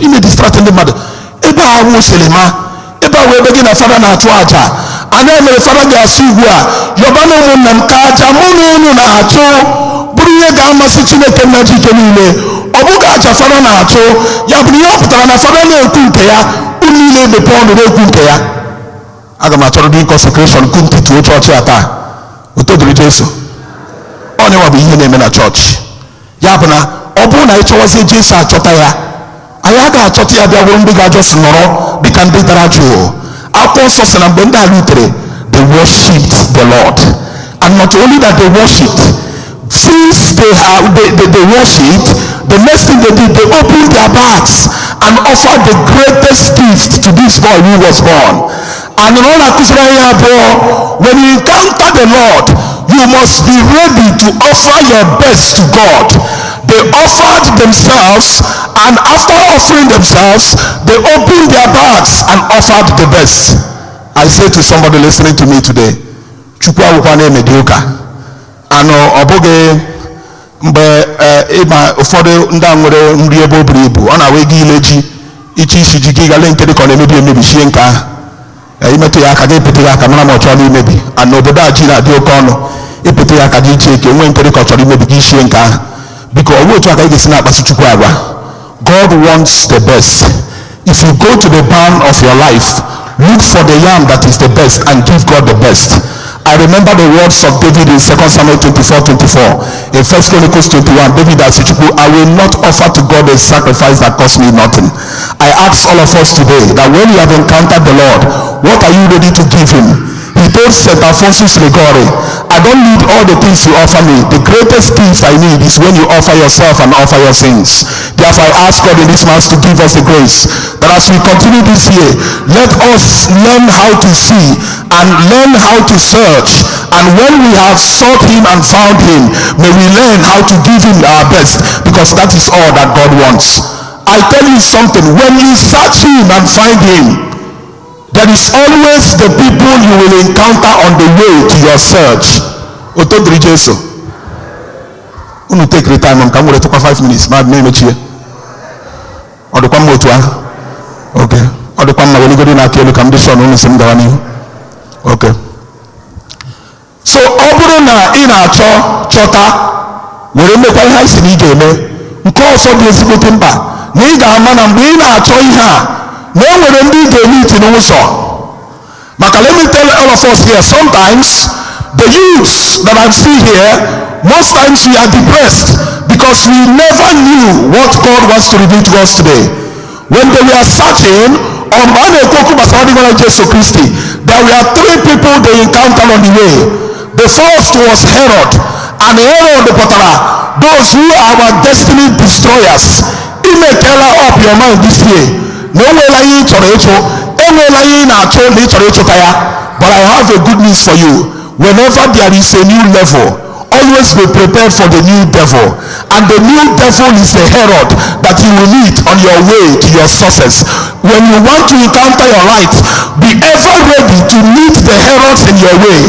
ime distract ndị mmadụ. Ebe awu selema. Ebe we begi na fada na chuaja. Ana mere fara ga-asị ugbu a yọbanụ ụmụnna m ka aja mụ na unu na-achụ bụrụ ihe ga-amasị Chineke nna ji ike niile. Ọ bụghị aja fara na-achụ, ya bụrụ ihe ọ pụtara na fara na-ekwu nke ya, unu niile emepe ọnụ na-ekwu nke ya. Aga m achọrọ dị consecration kwu ntụtụ chọọchị a taa. Uto dịrị Jesu. onye wa bụ ihe na-eme na chọọchị. Ya bụ na ọ bụrụ na ị chọwazie Jesu achọta ya, anyị agaghị achọta ya bịa bụrụ ndị ga-ajọsị nọrọ dịka ndị dara jụụ. Akwụkwọ nsọ sị na mgbe ndị a rutere, they worshipped the Lord. And not only that they worshipped, since they worshipped, the next thing they did, they opened their bags and offered the greatest gift to this boy who was born. And in all when you encounter the Lord, you must be ready to offer your best to God. They offered themselves, and after offering themselves, they opened their bags and offered the best. I say to somebody listening to me today, Chukwu awụkwa na-eme dị ụka. Anụ ọ bụghị mgbe ịma ụfọdụ ndị a nwere nri ebe o buru ibu, ọ na-awe gị ile ji iche isi ji gị gale nke dị ka ọ na-emebi emebi shie nke ahụ. Imetụ ya aka gị epụta ya aka mara ma ọ chọrọ imebi. And n'obodo a ji na-adị oke ọnụ, epụta ya aka gị iche eke nwee nke dị ka ọ chọrọ imebi gị shie nke ahụ. Biko ọ bụ otu aka ị ga-esi na-akpasu Chukwu agwa. God wants the best. If you go to the barn of your life, look for the yam that is the best and give God the best. I remember the words of David in 2 Samuel 24:24. In 1 Chronicles 21, David said, I will not offer to God a sacrifice that costs me nothing. I ask all of us today that when you have encountered the Lord, what are you ready to give him? He told St. Alphonsus Ligori, I don't need all the things you offer me. The greatest gift I need is when you offer yourself and offer your sins. Therefore, I ask God in this Mass to give us the grace that as we continue this year, let us learn how to see and learn how to search. And when we have sought him and found him, may we learn how to give him our best, because that is all that God wants. I tell you something, when you search him and find him, there is always the people you will encounter on the way to your search. Otodri Jesu. Unu take the time. Come with 5 minutes. Ma me mechi. Odo kwa motua. Okay. Odo kwa maweli godi na kelu condition unu simdawani. Okay. So oburu na ina chota. Were mekwa ihe isi ni ga-eme. Nke ọsọ dị ezigbo mkpa. Na ị ga-ama na mgbe ị na-achọ ihe a, no one indeed they meet in also. But let me tell all of us here, sometimes the youths that I see here, most times we are depressed because we never knew what God wants to reveal to us today. When they were searching on Jesus Christ, there were 3 people they encountered on the way. The first was Herod, and Herod the Potara, those who are our destiny destroyers. It may tell up your mind this year. No way lying to Rachel, any lying at all nature tire. But I have a good news for you. Whenever there is a new level, always be prepared for the new devil. And the new devil is the Herod that you will meet on your way to your success. When you want to encounter your light, be ever ready to meet the Herods in your way.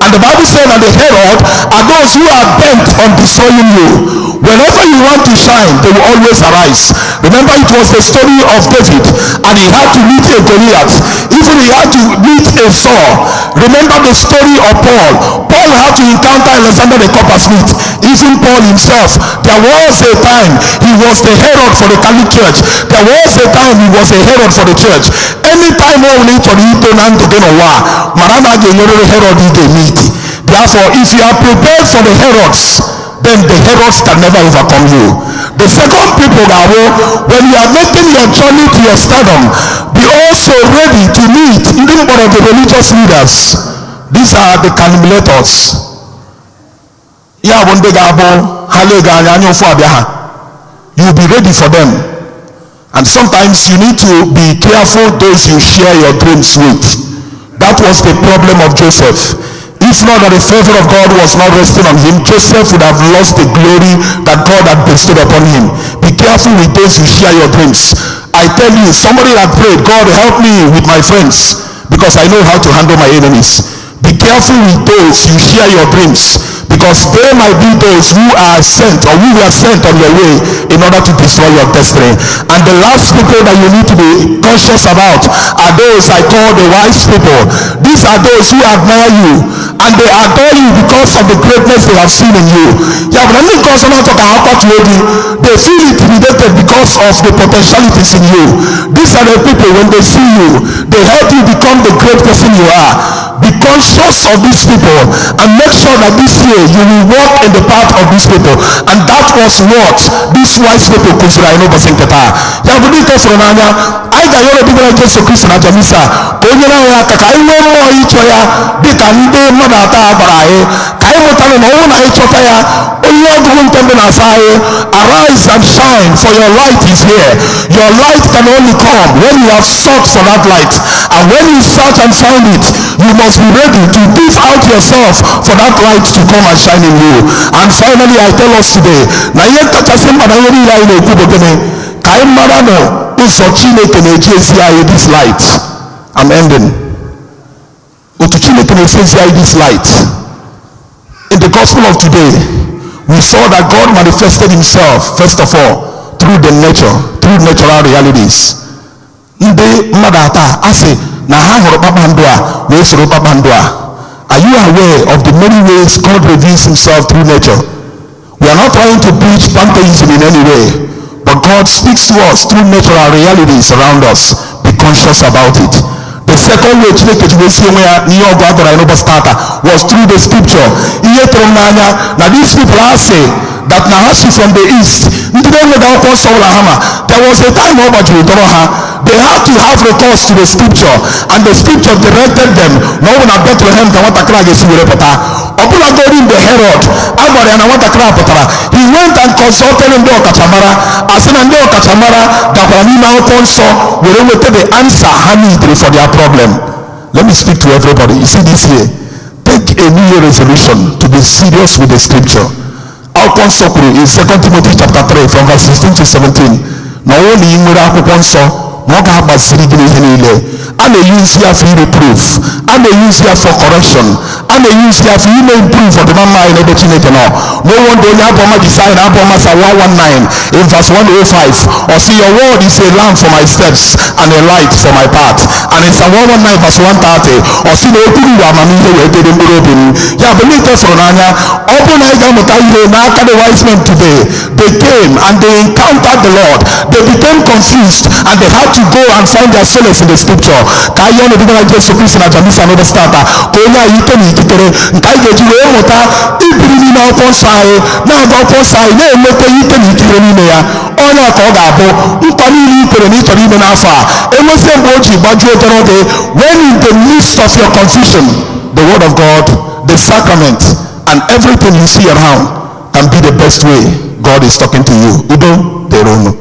And the Bible says that the Herod are those who are bent on destroying you. Whenever you want to shine, they will always arise. Remember, it was the story of David, and he had to meet a Goliath. Even he had to meet a Saul. Remember the story of Paul. Paul had to encounter Alexander the Coppersmith. Even Paul himself, there was a time he was the Herod for the Catholic Church. There was a time he was a Herod for the church. Anytime only to meet Marana Herod meet. Therefore, if you are prepared for the Herods, then the Herods can never overcome you. The second people that when you are making your journey to your stardom, be also ready to meet even one of the religious leaders. These are the calumniators. You'll be ready for them. And sometimes you need to be careful those you share your dreams with. That was the problem of Joseph. If not that the favor of God was not resting on him, Joseph would have lost the glory that God had bestowed upon him. Be careful with those you share your dreams. I tell you, somebody that prayed, God help me with my friends because I know how to handle my enemies. Be careful with those you share your dreams, because they might be those who are sent or who were sent on your way in order to destroy your destiny. And the last people that you need to be conscious about are those I call the wise people. These are those who admire you, and they adore you because of the greatness they have seen in you. They feel intimidated because of the potentialities in you. These are the people, when they see you, they help you become the great person you are. Be conscious of these people and make sure that this year you will walk in the path of these people. And that was what these wise people could say. I know but think that I believe that's from Anya. I got your people like Jesus Christ and Jamisa. Konyana ya kaka iwe mo icho ya bika nde madata abarae. Kai motano no na icho ya. Oyo dugun tembe na sae. Arise and shine, for your light is here. Your light can only come when you have sought for that light. And when you search and find it, you must be ready to give out yourself for that light to come and shine in you. And finally, I tell us today, na yeta chasimba na yeri ya ile kubogene. Kai marano uso chine kene jezia this light. I'm ending. Uto chine kene jezia this light. In the gospel of today, we saw that God manifested himself, first of all, through the nature, through natural realities. Nde madata ase na hangoro babandwa, wesoro babandwa. Are you aware of the many ways God reveals himself through nature? We are not trying to preach pantheism in any way, but God speaks to us through natural realities around us. Be conscious about it. The second way was through the scripture. Now these people are saying that Nahashi from the east, there was a time over they had to have recourse to the scripture, and the scripture directed them. No one at Bethlehem can want to cry against you. Opula going the Herod, he went and consulted in the Okachamara. As in the Okachamara, Gabanina Oponso will take the answer for their problem. Let me speak to everybody. You see this here. Take a New Year resolution to be serious with the scripture. Oponso in 2 Timothy chapter 3 from verse 16 to 17. Now only in Oponso. And they use here for reproof, and they use here for correction, and they use here for you may improve for the mama in the opportunity. No one don't have a design Aboma 119 in verse 105. Or see, your word is a lamp for my steps and a light for my path. And in Psalm 119 verse 130. Or see the open believe us on Anya. Open the wise men today. They came and they encountered the Lord. They became confused and they had to go and find their solace in the scripture. Kayon the people like Jesus Christ and Jamisa and starter. Koya yiteni kitere. Nkaige jiwe mota. Ibiri na upon side. Na upon side. Ne moko yiteni kitere ni meya. Onya koga abo. Mpani ni kitere ni tori me nafa. Emose mboji baju oterote. When in the midst of your confusion, the word of God, the sacrament, and everything you see around can be the best way God is talking to you. Udo derono.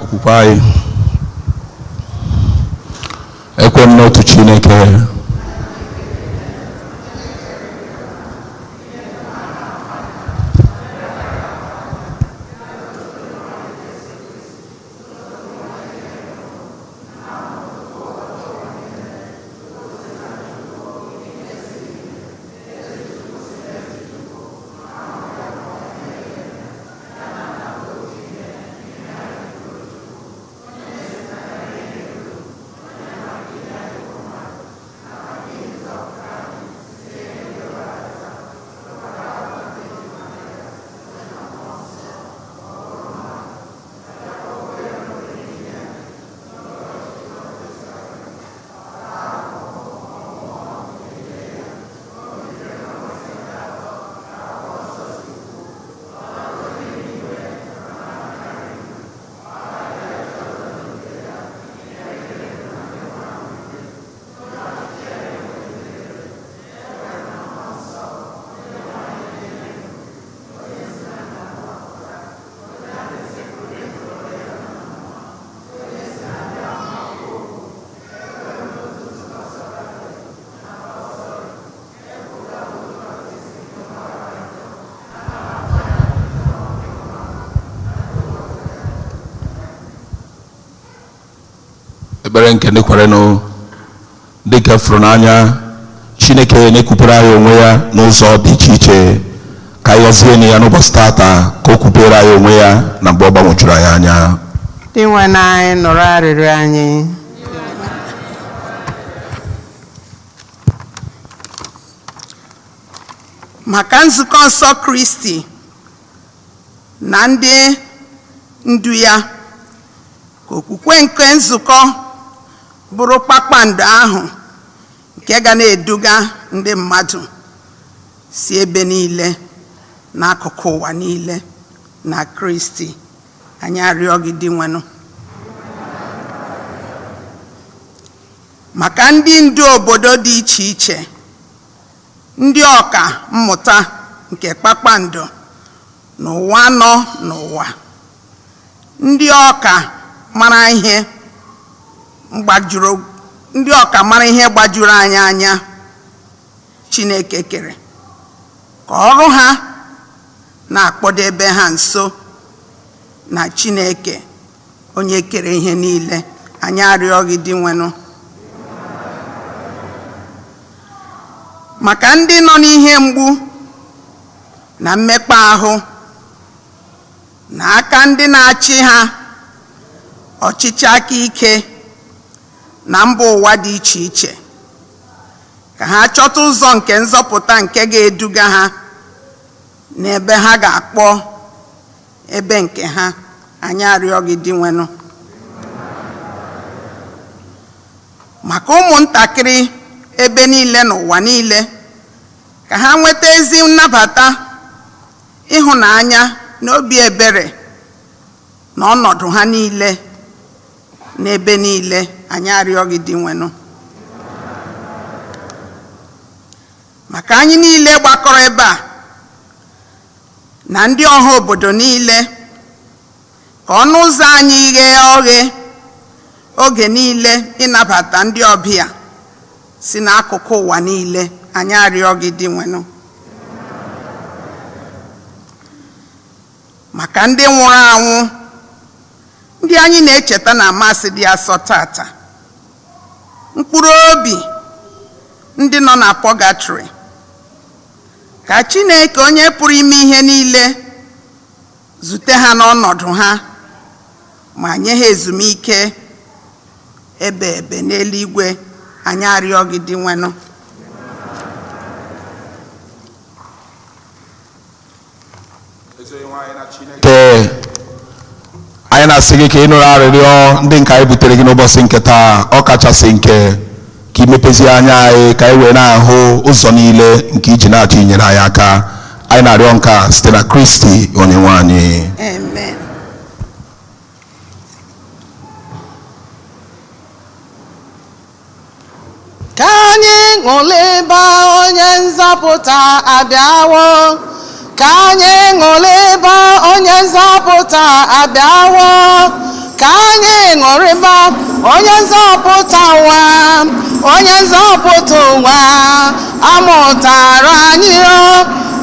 Occupy ekwem n'otu Chineke ebere nke ndị kwere nụ dịka fụrụ n'anya Chineke na-ekwupụrụ anyị onwe ya n'ụzọ dị iche iche ka anyị gọzie ya n'ụbọchị tata ka o kwupụrụ anyị onwe ya na mgbe ọ gbanwechuru anyị anya. Dị nwe na anyị nụrụ arịrịọ anyị. maka nzukọ nsọ Kristi na ndị ndu ya, ka okwukwe nke nzukọ bụrụ kpakpando ahụ nke ga na-eduga ndị mmadụ si ebe niile n'akụkụ ụwa niile na Kristi. Anyị arịọ gị dị nwenụ. Maka ndị ndu obodo dị iche iche, ndị ọka mmụta nke kpakpando n'ụwa nọ n'ụwa, ndị ọka mara ihe gbajuru anyị anya Chineke kere, ka ọrụ ha na-akpọdebe ha nso na Chineke onye kere ihe niile. Anyị arịọ gị dị nwenụ. Maka ndị nọ n'ihe mgbu na mmekpa ahụ n'aka ndị na-achị ha ọchịchị aka ike na mba ụwa dị iche iche, ka ha chọta ụzọ nke nzọpụta nke ga-eduga ha n'ebe ha ga-akpọ ebe nke ha. Anyị arịọ gị dị nwenụ. Maka ụmụntakịrị ebe niile n'ụwa niile, ka ha nweta ezi nnabata, ịhụnanya na obi ebere n'ọnọdụ ha niile n'ebe niile. Anyị arịọ gị dị nwenụ. Maka anyị niile gbakọrọ ebe a na ndị ọha obodo niile, ka ọnụ ụzọ anyị ghee oghe oge niile ịnabata ndị ọbịa si n'akụkụ ụwa niile. Anyị arịọ gị dị nwenụ. Maka ndị nwụrụ anwụ, ndị anyị na-echeta na amasị dị asọ tata, mkpụrụ obi ndị nọ na pọgatrị, ka Chineke onye pụrụ ime ihe niile zute ha n'ọnọdụ ha ma nye ha ezumike ebe n'eluigwe. Anyị arịọ gị dị nwenụ. anyị na-asị gị ka ị nụrụ arịrịọ ndị nke anyị butere gị n'ụbọchị nke taa, ọ kachasị nke ka imepezie anya anyị ka anyị wee na-ahụ ụzọ niile nke iji na-achọ inyere anyị aka. Anyị na-arịọ nke a site na Kristi Onyenwe anyị. Amen. Ka anyị ṅụlịba onye nzọpụta abịawo, ka anyị ṅụlịba onye nzọpụta abịawo, ka anyị ṅụrịba onye nzọpụta ụwa, onye nzọpụta ụwa amụtara anyị o,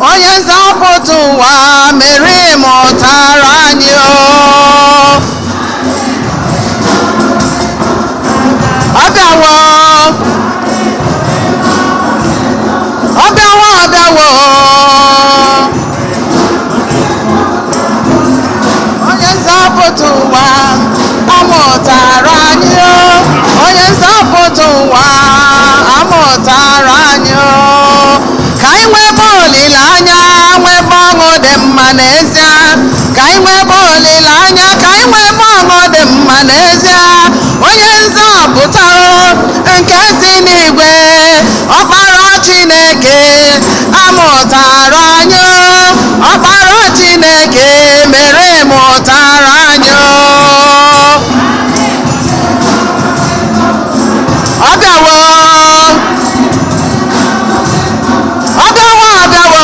onye nzọpụta ụwa mere mụtara anyị o. Ọ bịawo, ọ bịawo, ọ bịawo, onye nzọpụta ụwa amụtara anyị o, onye nzọpụta ụwa amụtara anyị o. Ka anyị nwebe olileanya, nwebe ọṅụ dị mma n'ezie. Ka anyị nwebe olileanya, ka anyị nwebe ọṅụ dị mma n'ezie. Onye nzọpụta nke si n'igwe, Ọkpara Chineke amụtara anyị o, Ọkpara Chineke mere mụtara anyị o. Ọ bịawo, ọ bịawo, ọ bịawo,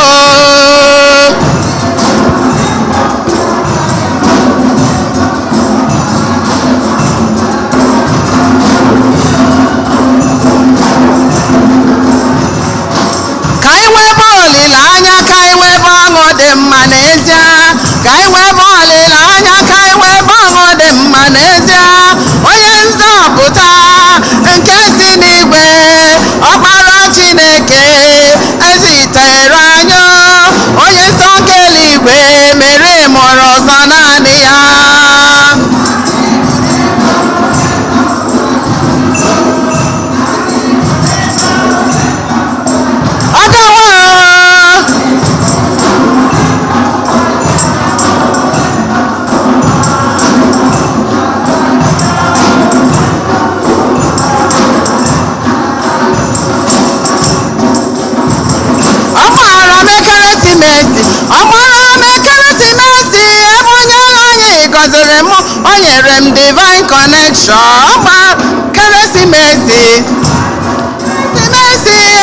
ekeresimesi ọgbara m ekeresimesi ebe onye anyị gọziri m o nyere m divine connection ọgbara ekeresimesi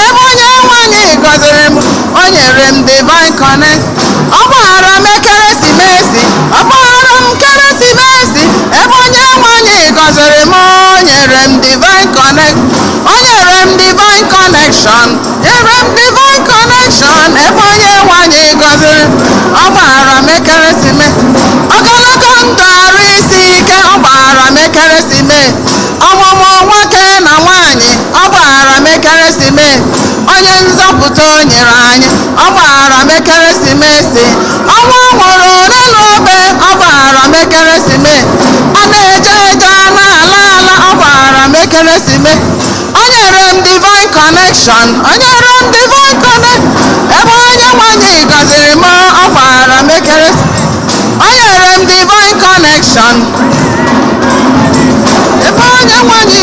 ebe onye nwanyị gọziri m o nyere m divine connect ọgbara m ekeresimesi ọgbara m ekeresimesi ebe onye nwanyị gọziri m o nyere m divine connect o nyere m divine connection nyere m divine connection ebe onye nwanyị gọziri ọgbara m ekeresimesi ogologo ndụ arụ isi ike ọgbara m ekeresimesi ọmụmụ nwoke na nwanyị ọgbara m ekeresimesi onye nzọpụta o nyere anyị ọgbara m ekeresimesi ọnwa nwụrụ ole na obe ọgbara m ekeresimesi ọ na-eje eje na-ala ala ọgbara m ekeresimesi o nyere m divine connection o nyere m divine connection ebe onye nwanyị gọziri m ọgbara m ekeresimesi o nyere m divine connection ebe onye nwanyị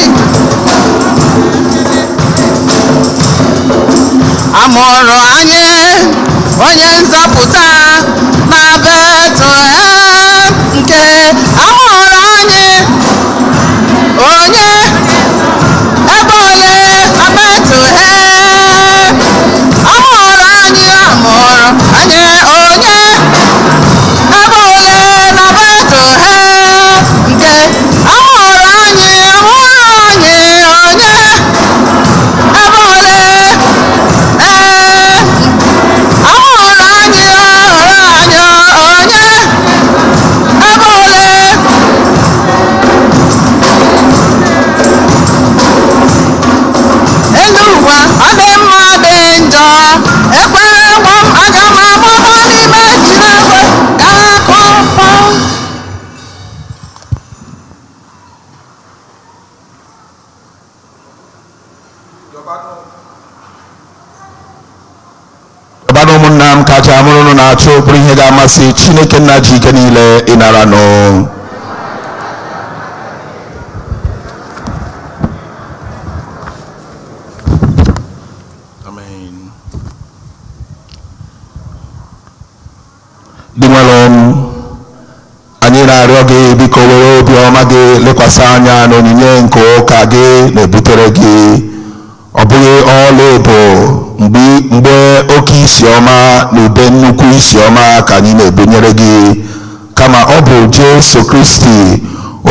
amụrụ anyị onye nzọpụta na Betlehem nke amụrụ anyị onye ebe ole na Betlehem amụrụ anyị onye ebe ole na Betlehem nke amụrụ anyị onye ebe ole ụmụnna m kacha amụrụ unu na-achọ bụrụ ihe ga-amasị Chineke nna ji ike niile ịnara nụ. Amen. Dị nwere anyị na-arịọ gị biko were obiọma gị lekwasị anya n'onyinye nke ụka gị na-ebutere gị ọ bụghị ọla ebu mgbe oke isi ọma na ube nnukwu isi ọma ka anyị na-ebunyere gị kama ọ bụ Jesu Kristi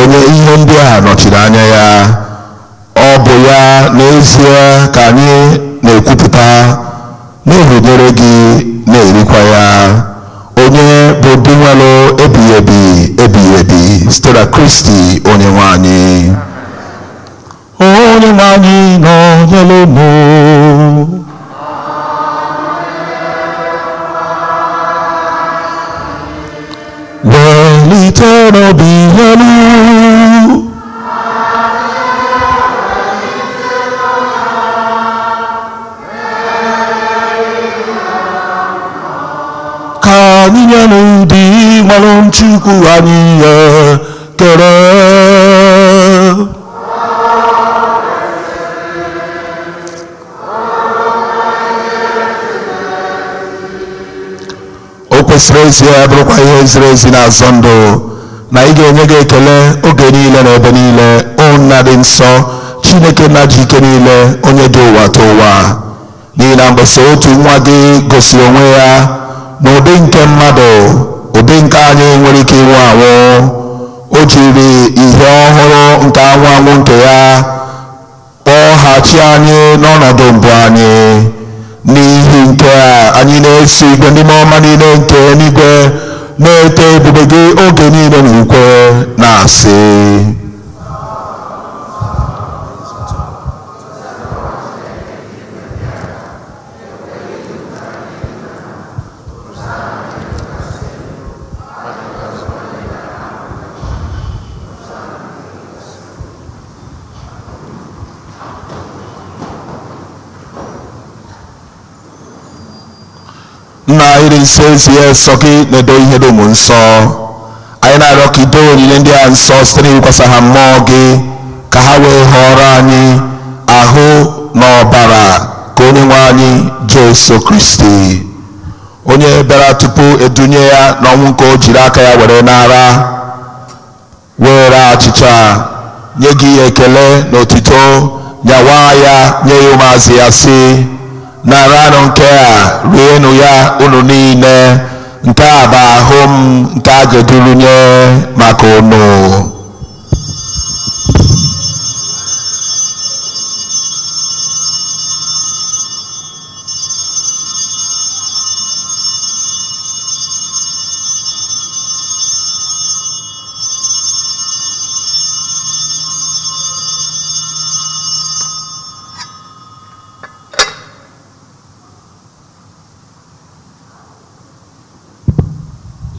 onye ihe ndị a nọchiri anya ya ọ bụ ya n'ezie ka anyị na-ekwupụta na-ebunyere gị na-erikwa ya onye bụ dị nwere ebighị ebi site na Kristi onye nwe anyị nọnyere mụ welite n'obi elu ka anyị nye n'ụdị nwere Chukwu anyị kere kwesịrị ezi ya bụrụkwa ihe ziri ezi na-azọ ndụ na ị ga-enye gị ekele oge niile na ebe niile o nna dị nsọ Chineke nna ji ike niile onye dị ụwa ta ụwa n'ihi na mgbasa otu nwa gị gosiri onwe ya n'ụdị nke mmadụ ụdị nke anyị nwere ike ịnwụ anwụ o jiri ihe ọhụrụ nke anwụ anwụ nke ya kpọghachi anyị n'ọnọdụ mbụ anyị n'ihi nke a anyị na-eso igwe ndị ọma niile nke eluigwe na-eto ebube gị oge niile n'ukwe na-asị nna iri nsọ ezie sọ gị na-edo ihe dị ụmụ nsọ anyị na-arịọ ka ido onyinye ndị a nsọ site n'ikwasa ha mmụọ gị ka ha wee họrọ anyị ahụ na ọbara ka onye nwe anyị Jesu Kristi onye bịara tupu edunye ya n'ọnwụ nke o jiri aka ya were nara were achịcha nye gị ekele na otito nyawa ya nye ya ụmụazị ya sị naranụ nke a rienụ ya unu niile nke a bụ ahụ m nke a ga-edurunye maka unu.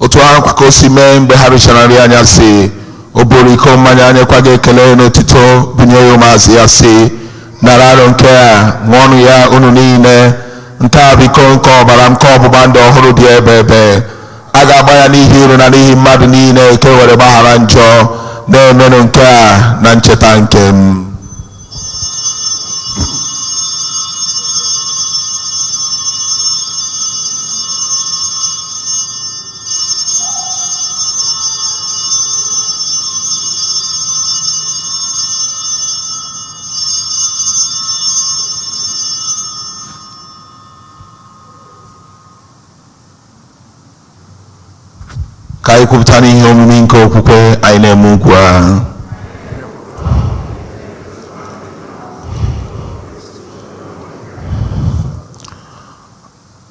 otu ahụ kwa ka o si mee mgbe ha richara nri anya sị o buru iko mmanya anyekwa gị ekele n'otito bunye ya ụmụazị ya sị naranụ nke a ṅụọnụ ya unu niile nke a bụ iko nke ọbara nke ọgbụgba ndụ ọhụrụ dị ebe a ga-agba ya n'ihi unu na n'ihi mmadụ niile ka e were gbaghara njọ na-emenụ nke a na ncheta nke m. Ka anyị kwupụta n'ihe omume nke okwukwe anyị na-eme ugbu a.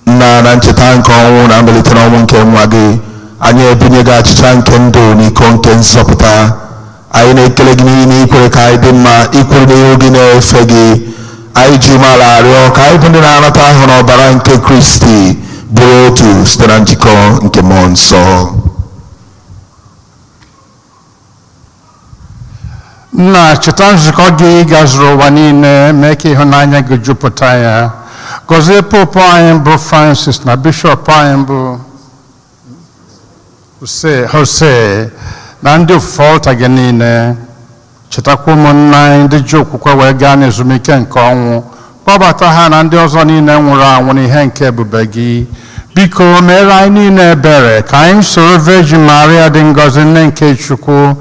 Nna, na ncheta nke ọnwụ na mbilite n'ọnwụ nke nwa gị, anyị ebunye gị achịcha nke ndụ n'iko nke nsọpụta. Anyị na-ekele gị n'ihi na ikwere ka anyị dị mma ikwuru n'ihu gị na-efe gị. Anyị ji umeala arịọ ka anyị bụ ndị na-anata ahụ n'ọbara nke Kristi bụrụ otu site na njikọ nke mmụọ nsọ. Nna, cheta nzukọ gị gazuru ụwa niile, mee ka ịhụnanya gị jupụta ya. Gọzie Pope anyị bụ Francis na Bishọp anyị bụ Jose na ndị ofufe ọlta gị niile. Chetakwa ụmụnna anyị ndị ji okwukwe wee gaa n'ezumike nke ọnwụ, kpọbata ha na ndị ọzọ niile nwụrụ anwụ n'ihe nke ebube gị. Biko meere anyị niile ebere ka anyị soro Virgin Maria dị ngọzi nne nke Chukwu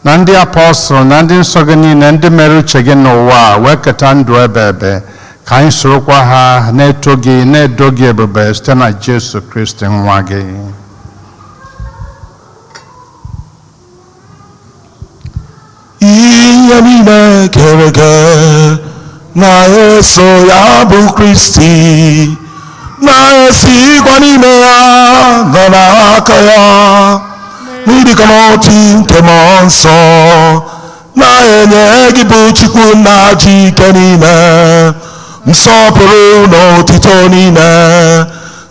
na ndị apọstụl na ndị nsọ gị niile ndị mere uche gị n'ụwa wee keta ndụ ebe ka anyị sorokwa ha na-eto gị na-edo gị ebube site na Jesu Kristi nwa gị. Ihe niile kere eke na-eso ya bụ Kristi, na-esikwa n'ime ya nọ n'aka ya, n'ịdịka n'otu nke mmụọ nsọ, na-enye gị bụ Chukwu na ji ike niile, nsọpụrụ na otito niile,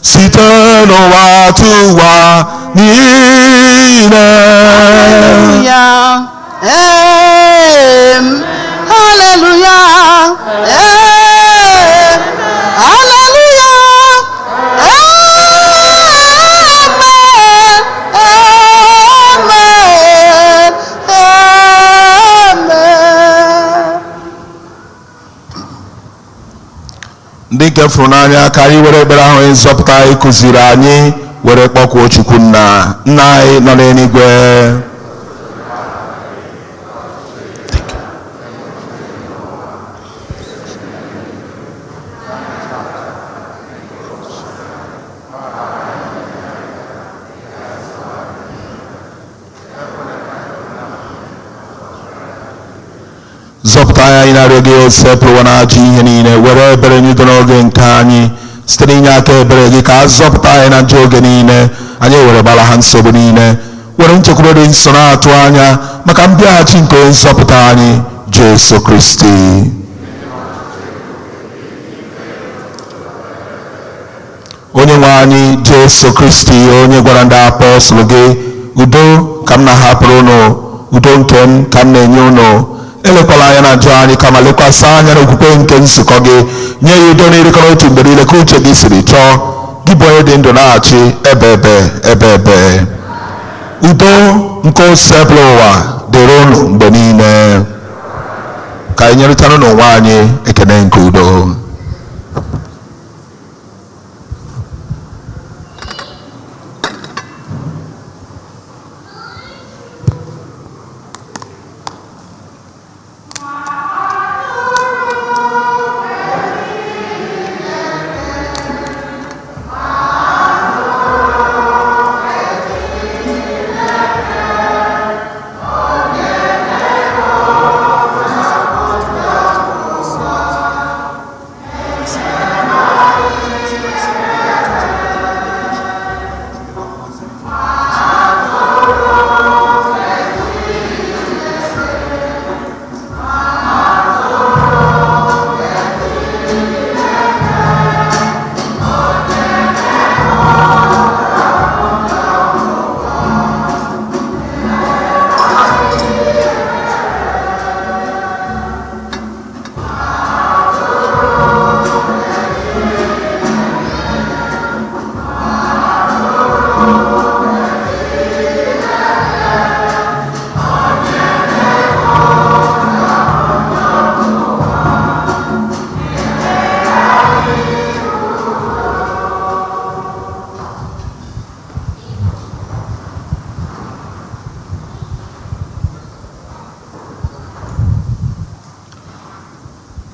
site n'ụwa tu ụwa niile. Hallelujah. Ndị nke fụrụ n'anya ka anyị were ekpere ahụ nzọpụta anyị kụziri anyị were kpọkuo Chukwu nna anyị nọ n'eluigwe. zọpụta anyị na-arịọ gị osepụrụ na-ajụ ihe niile, were ebere nyudo n'oge nke anyị site n'inye aka ebere gị ka a zọpụta anyị na njọ oge niile, anyị were gbara ha nsogbu niile, were nchekwube dị nsọ na-atụ anya maka mbịaghachi nke nzọpụta anyị Jesu Kristi. Onye nwe anyị Jesu Kristi, onye gwara ndị apọstụl gị, udo ka m na-ahapụrụ unu, udo nke m ka m na-enye unu, elekwala anya na njọ anyị kama lekwasị anya n'okwukwe nke nzukọ gị, nye ya udo na-erikọrọ otu mgbe niile ka uche gị siri chọọ, gị bụ onye dị ndụ na-achị ebe. Udo nke osepụrụ ụwa dịrị unu mgbe niile. Ka anyị nyerịtara n'onwe anyị ekele nke udo.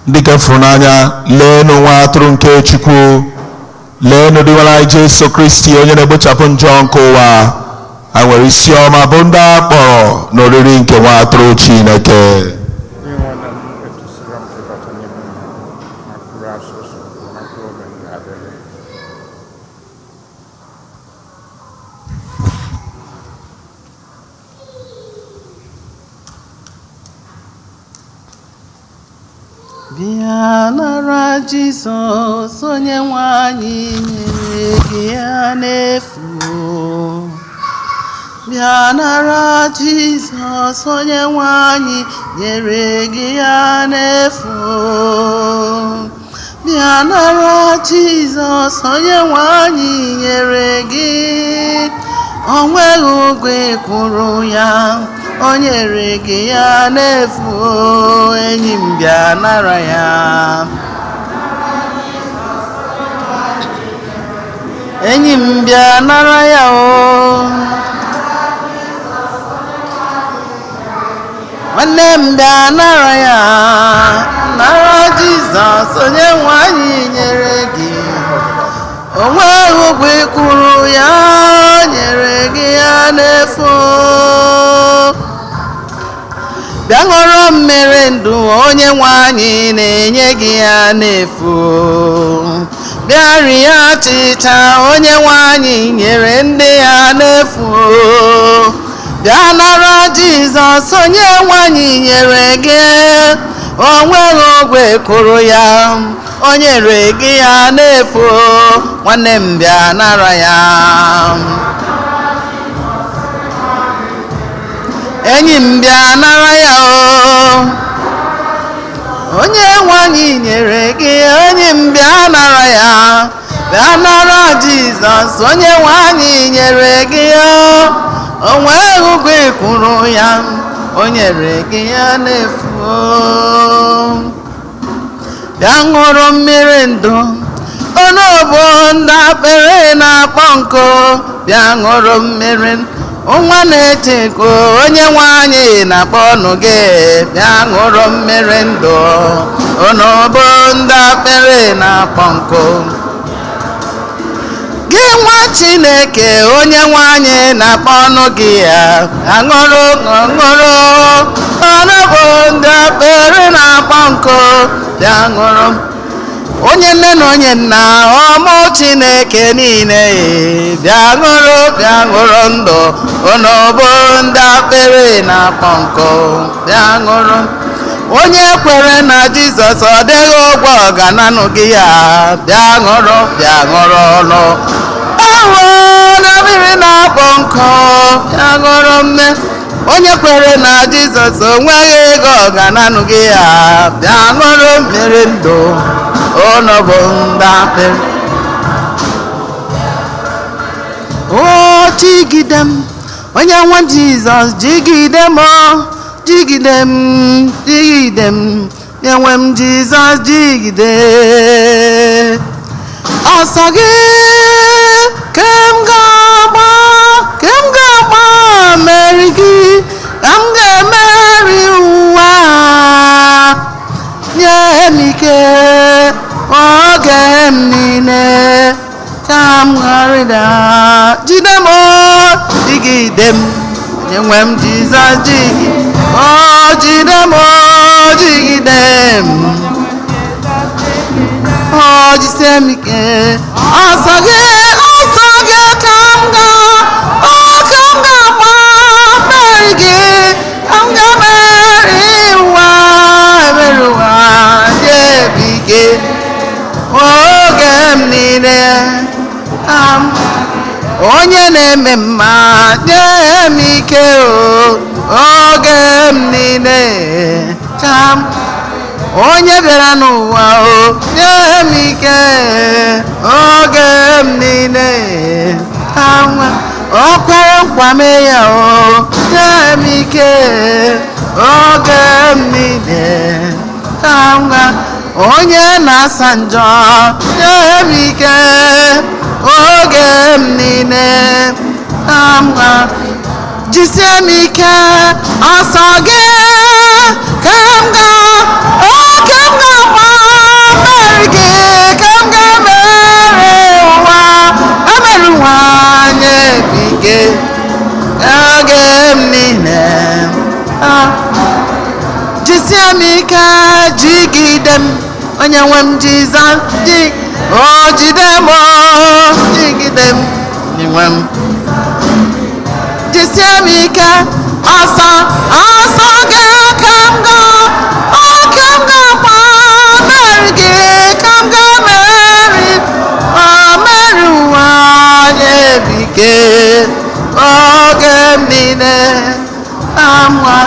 ndị nke fụrụ n'anya lee n'onwe atụrụ nke Chukwu lee n'ụdịwara anyị Jesu Kristi onye na-egbochapụ njọ nke ụwa anyị nwere isi ọma bụ ndị a kpọrọ n'oriri nke nwa atụrụ Chineke. Bịa nara Jizọs onye nwe anyị nyere gị ya n'efu. Bịa nara Jizọs onye nwe anyị nyere gị ya n'efu. Bịa nara Jizọs onye nwe anyị nyere gị. O nweghị ụgwọ kwụrụ ya. O nyere gị ya n'efu. Enyi m bịa nara ya. Enyi m bịa nara ya o. Nwanne m bịa nara ya. Nara Jizọs onye nwe anyị nyere gị. O nweghị ụgwọ kwụrụ ya. O nyere gị ya n'efu. Bịa ṅụrụ mmiri ndụ onye nwe anyị na-enye gị ya n'efu. Bịa rie achịcha onye nwe anyị nyere ndị ya n'efu. Bịa nara Jizọs onye nwe anyị nyere gị. O nweghị ụgwọ kwụrụ ya. O nyere gị ya n'efu. Nwanne m bịa nara ya. Enyi m bịa nara ya o. Onye nwe anyị nyere gị. Enyi m bịa nara ya. Bịa nara Jizọs onye nwe anyị nyere gị. O nweghị ụgwọ kwụrụ ya. O nyere gị ya n'efu. Bịa ṅụrụ mmiri ndụ onobo ndị akpịrị na-akpọ nkụ. Bịa ṅụrụ mmiri nwa na-eteko onye nwe anyị na-akpọ ọnụ gị. Bịa ṅụrụ mmiri ndụ onobo ndị akpịrị na-akpọ nkụ. Gị nwa Chineke onye nwe anyị na-akpọ ọnụ gị ya. Aṅụrụ ṅụrụ onobo ndị akpịrị na-akpọ nkụ. Bịa ṅụrụ onye nne na onye nna ọmụ Chineke niile. Bịa ṅụrụ ndụ onobo ndị akpịrị na-akpọ nkụ. Bịa ṅụrụ onye kwere na Jizọs ọ dịghị ụgwọ ọgananụ gị ya. Bịa ṅụrụ ọnụ ahụ na mmiri na-akpọ nkụ. Bịa ṅụrụ mme onye kwere na Jizọs o nweghị ego ọgananụ gị ya. Bịa ṅụrụ mmiri ndụ onobo ndị akpịrị. O jigide m onye nwe Jizọs jigide m. Jigide m jigide m enwe m Jizọs jigide. Ọsọ gị ka m ga-agba meri gị. Ka m ga-emeri ụwa. Nye m ike oge m niile. Ka m ghara ịda. Jide m jigide m enwe m Jizọs jigide. O jide m jigide m. O jisie m ike. Ọsọ gị ka m ga-agba meri gị. Ka m ga-emeri ụwa. Emeri ụwa dị ike oge m niile. Onye na-eme mma nye m ike oge m niile. Onye bịara n'ụwa nye m ike oge m niile. O kwere nkwa mee ya nye m ike oge m niile. Onye na-asa njọ nye m ike oge m niile. Jisie m ike ọsọ gị ka m ga-agba jisie m ike jigide m onye nwe m Jizọs jide m jigide m onye nwe m jisie m ike ọsọ gị ka m ga-agba meri gị ka m ga-emeri meri ụwa na-ebike oge m niile amwa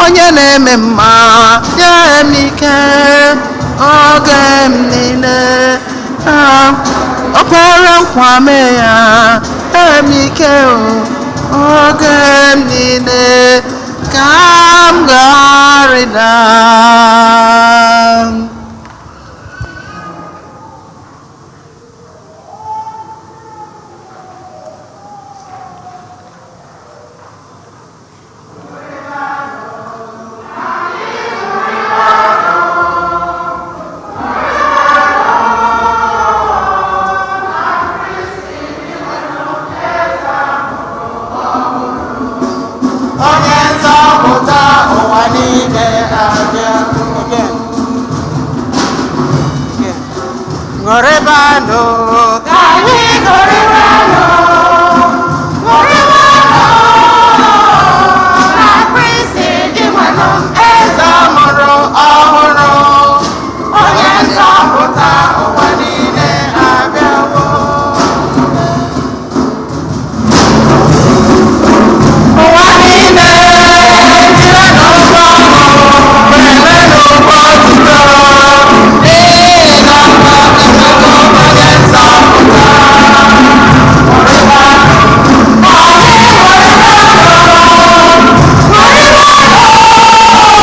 onye na-eme mma nye m ike oge m niile o kwere nkwa mee ya m ike oge m niile ka m ga-arịda Gorebano, Kali Gorebano, na Prince Dimano, Ezamoro, Ahoro, onye nzọpụta ụwa niile abịawo. Ụwa niile jiri n'ụgbọ kwere n'ụgbọ jụrụ. Oh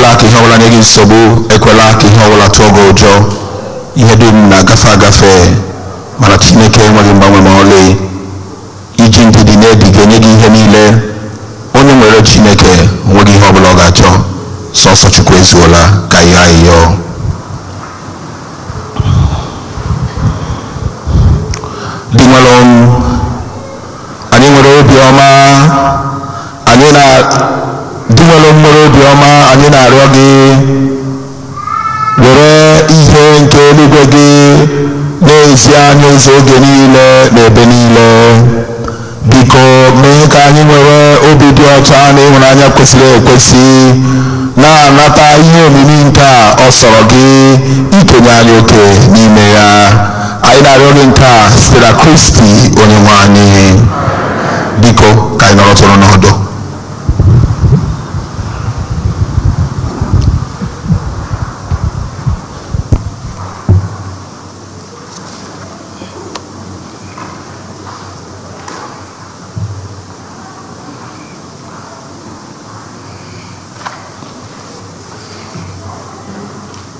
ekwela ka ihe ọbụla nye gị nsogbu, ekwela ka ihe ọbụla tụọ gị ụjọ. Ihe dum na-agafe agafe, mana Chineke enweghị mgbanwe ma ọlị. Iji ndidi na-edi ga-enye gị ihe niile. Onye nwere Chineke onweghị ihe ọbụla ọ ga-achọ, sọsọ Chukwu ezuola ka ihe ayịyọ. Di nwere anyị nwere obiọma, anyị nwere obiọma, anyị na-arịọ gị were ihe nke eluigwe gị n'ezi anyị ụzọ oge niile na ebe niile. Biko mee ka anyị nwere obi dị ọcha na ịhụnanya kwesịrị ekwesị, na-anata ihe omimi nke a ọ sọrọ gị ikenye anyị oke n'ime ya. Anyị na-arịọ gị nke a site na Kristi onye nwe anyị. Biko ka anyị nọrọtụrụ n'ọdụ.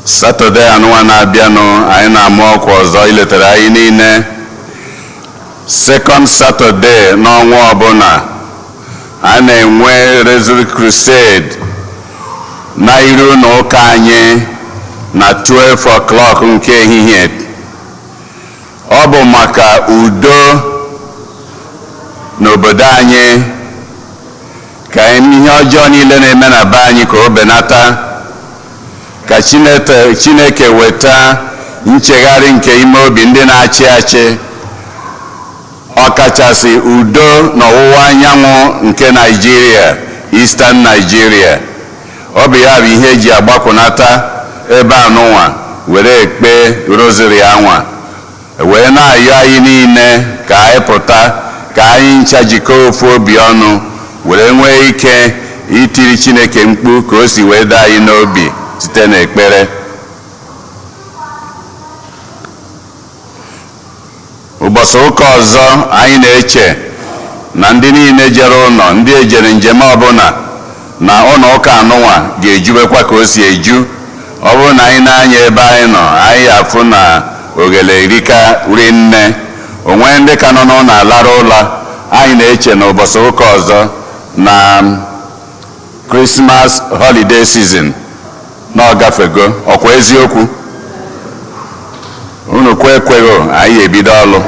Saturday anụwa na-abịanụ anyị na-ama ọkwa ọzọ iletara anyị niile. Second Saturday n'ọnwa ọbụla a na-enwe Resurrection Crusade na iru n'ụka anyị na 12 o'clock nke ehihie. Ọ bụ maka udo n'obodo anyị, ka ihe ọjọọ niile na-eme na be anyị ka o benata, ka Chineke weta nchegharị nke ime obi ndị na-achị achị, ọkachasị udo n'ọwụwa anyanwụ nke Nigeria, Eastern Nigeria. Ọ bụ ya bụ ihe eji agbakwunata ebe anụnwa were ekpe rosary anwa, wee na-ayọ anyị niile ka anyị pụta, ka anyị ncha jikọọ ofu obi ọnụ, were nwee ike itiri Chineke mkpu ka o si wee daa anyị n'obi site n'ekpere. Ụbọchị ụka ọzọ anyị na-eche na ndị niile jere ụlọ, ndị ejere njem ọbụla, na ụlọ ụka anụnwa ga-ejubekwa ka o si eju. Ọ bụrụ na anyị na-anya ebe anyị nọ, anyị afụ na oghele erika ri nne, onwe ndị ka nọ n'ụlọ alara ụlọ. Anyị na-eche na ụbọchị ụka ọzọ na Christmas holiday season na ọ gafego. Ọkwa eziokwu? Unu ekweghị anyị ebido ọlụ.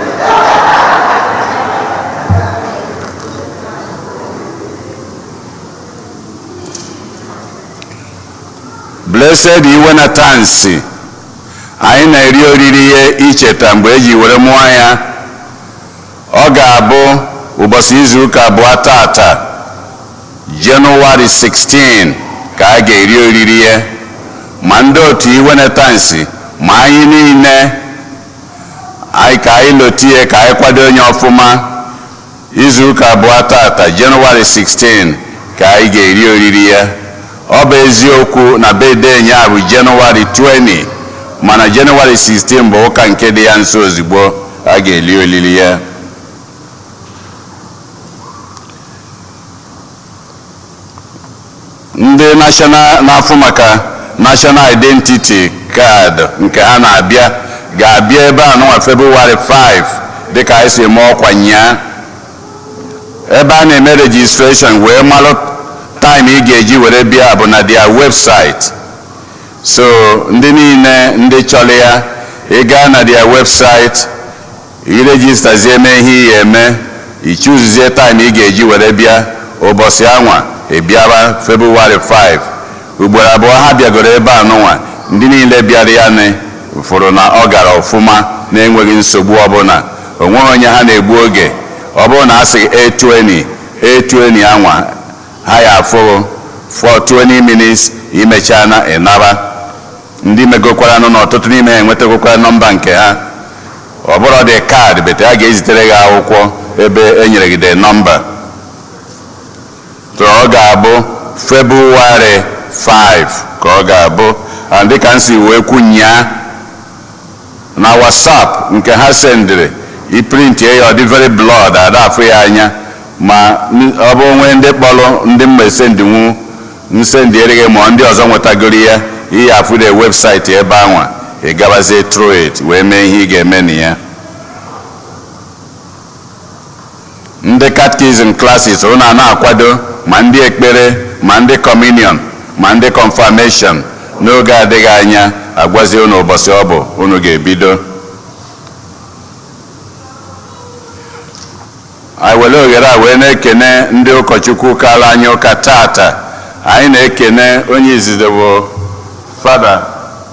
Blessed Iwenatansi, anyị na-eri oriri ihe icheta mgbe eji were mụọ ya. Ọ ga-abụ ụbọchị izu ụka abụọ tata, Jenụwarị 16, ka a ga-eri oriri ya. Ma ndị otu Iwenatansi ma anyị niile ka anyị lotie, ka anyị kwado onye ọfụma. Izu ụka abụọ tata, Jenụwarị 16, ka anyị ga-eri oriri ya. Ọ bụ eziokwu na birthday ya bụ Jenụwarị 20, mana Jenụwarị 16 bụ ụka nke dị ya nso ozugbo a ga-eli olili ya. Ndị na-afụ maka National Identity Card nke ha na-abịa ga-abịa ebe a n'ọnwa February 5 dịka anyị si eme ọkwa nyaa. Ebe a na-eme registration wee malụ time ị ga-eji were bịa bụ na their website. So ndị niile ndị chọrọ ya, ị gaa na their website, iregistazie eme ihe ị eme, ichuzuzie time ị ga-eji were bịa. Ụbọchị anwa ebiara February 5. Ugboro abụọ ha bịagoro ebe anụnwa, ndị niile bịara ya fụrụ na ọ gara ọfụma na-enweghị nsogbu ọbụla. O nweghị onye ha na-egbu oge. Ọ bụrụ na a sị 820 anwa, ha ya afụ for 20 minutes imechaa na ịnara. Ndị megokwara nọ n'ọtụtụ n'ime ha enwetagokwara nọmba nke ha. Ọ bụrụ dị kaadị, bete a ga-ezitere gị akwụkwọ ebe e nyere gị dị nọmba. So ọ ga-abụ February 5 ka ọ ga-abụ. Dịka m si wee kwunyaa na WhatsApp nke ha sendịrị, iprintie ya ọ dị very blood, ada afụ ya anya. Ma ọ bụ onwe ndị kpọrọ ndị mma esendinwu nsendiere gị ma ndị ọzọ nwetagoro ya ihe afụde webụsaịtị ebe anwa ị gabazie through it wee mee ihe ị ga-eme na ya. ndị catechism classes unu na-akwado ma ndị ekpere ma ndị communion ma ndị confirmation n'oge adịghị anya agwazie unu ụbọchị ọ bụ unu ga-ebido. anyị were ohere a wee na-ekene ndị ụkọchukwu kala anyị ụka tata. anyị na-ekene onye izizi bụ Fada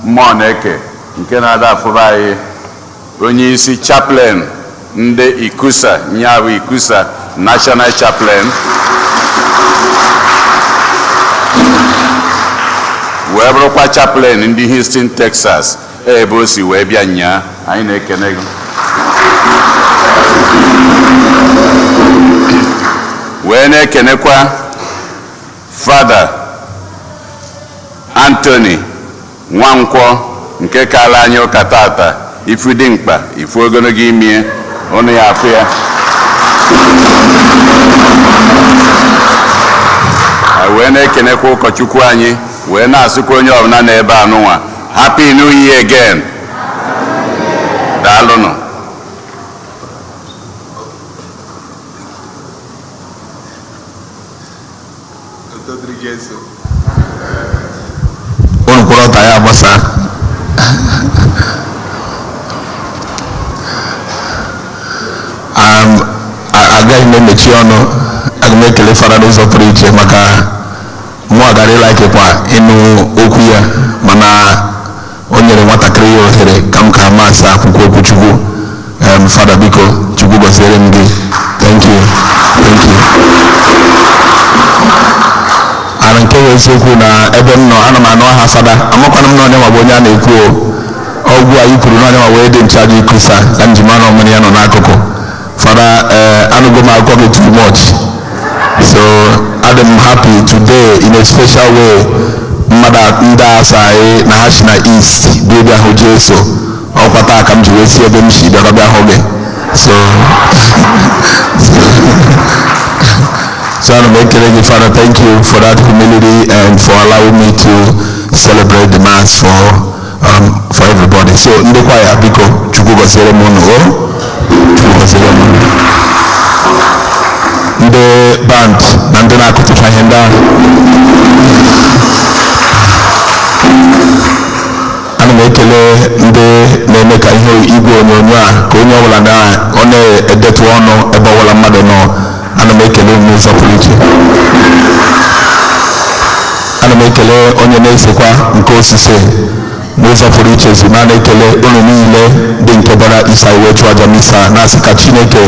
mmụọ na-eke nke na-ada afụba anyị onye isi chaplain ndị Ikusa nyabụ Ikusa National Chaplain wee bụrụkwa chaplain ndị Houston, Texas ebe o si wee bịa nyaa. anyị na-ekene gị. wee na-ekenekwa Fada Anthony Nwankwọ nke kala anyị ụka tata. ifu dị mkpa ifu ogologo ime ọnụ ya afụ ya. wee na-ekenekwa ụkọchukwu anyị wee na-asịkwa onye ọbụla n'ebe anụnwa Happy New Year again. daalụnụ. unu kwụrụ ọta ya agbasa. agaghị m emechi ọnụ. aga m ekele Fada n'ụzọ pụrụ iche maka mụ agara ịlakịkwa ịnụ okwu ya mana o nyere nwatakịrị ya ohere ka m ka masị akwụkwọ okwuchukwu. Fada biko Chukwu gọziere m gị. thank you. ana nke wee eziokwu na ebe m nọ ana m anụ aha Fada amakwana m na onye nwa bụ onye a na-ekwu ọgwụ anyị kwuru na onye nwa wee dị nchaji Ikusa ka njimana ọmụrụ ya nọ n'akụkụ. Fada anụgo m akụkọ gị too much, so I'm happy today in a special way. Mmadụ ndị asa anyị na ha si na East bịa bịa hụ Jesu ọkwa taa ka m ji wee si ebe m si bịa bịa hụ gị. so I'm making you, Father, thank you for that humility and for allowing me to celebrate the Mass for everybody. So, ndị kwaya biko Chukwu gọziere m unu. Chukwu gọziere m unu. Ndị band na ndị na-akụtụcha ihe ndị ahụ. Ana m ekele ndị na-eme ka ihe igwe onyonyo a ka onye ọbụla ọ na-edetu ọnụ ebe ọbụla mmadụ nọ. Ana m ekele n'ụzọ pụrụ iche. Ana m ekele onye na-esekwa nke osise n'ụzọ pụrụ iche. zi ma na-ekele unu niile dị nke bịara isa iwe chụọ aja misa na-asị ka Chineke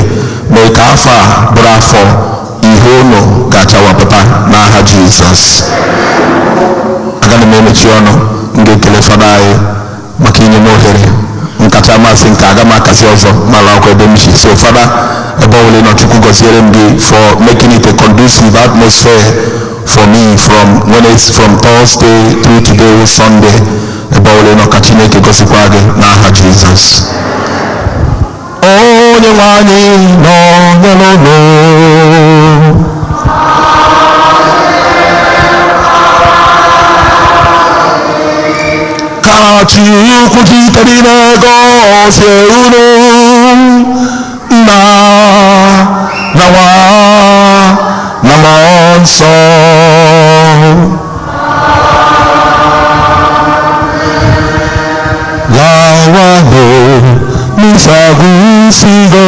mee ka afọ a bụrụ afọ ihe unu ga-achawapụta n'aha Jizọs. Agaghị m emechi ọnụ. M ga-ekele Fada anyị maka inye m ohere nkacha masị nke aga m akasị ọzọ mala ọkwa ebe m si. So Fada, ebe ọbụla ị nọ Chukwu gọziere m gị for making it a conducive atmosphere for me from Thursday through today Sunday. Ebe ọbụla ị nọ ka Chineke gọzikwa gị n'aha Jizọs. Onye nwe anyị nọ n'ụlọ ka Chukwu jitere na-agọzie unu Nna na Nwa na Mmụọ Nsọ. Lawanụ n'ịsa agụsigo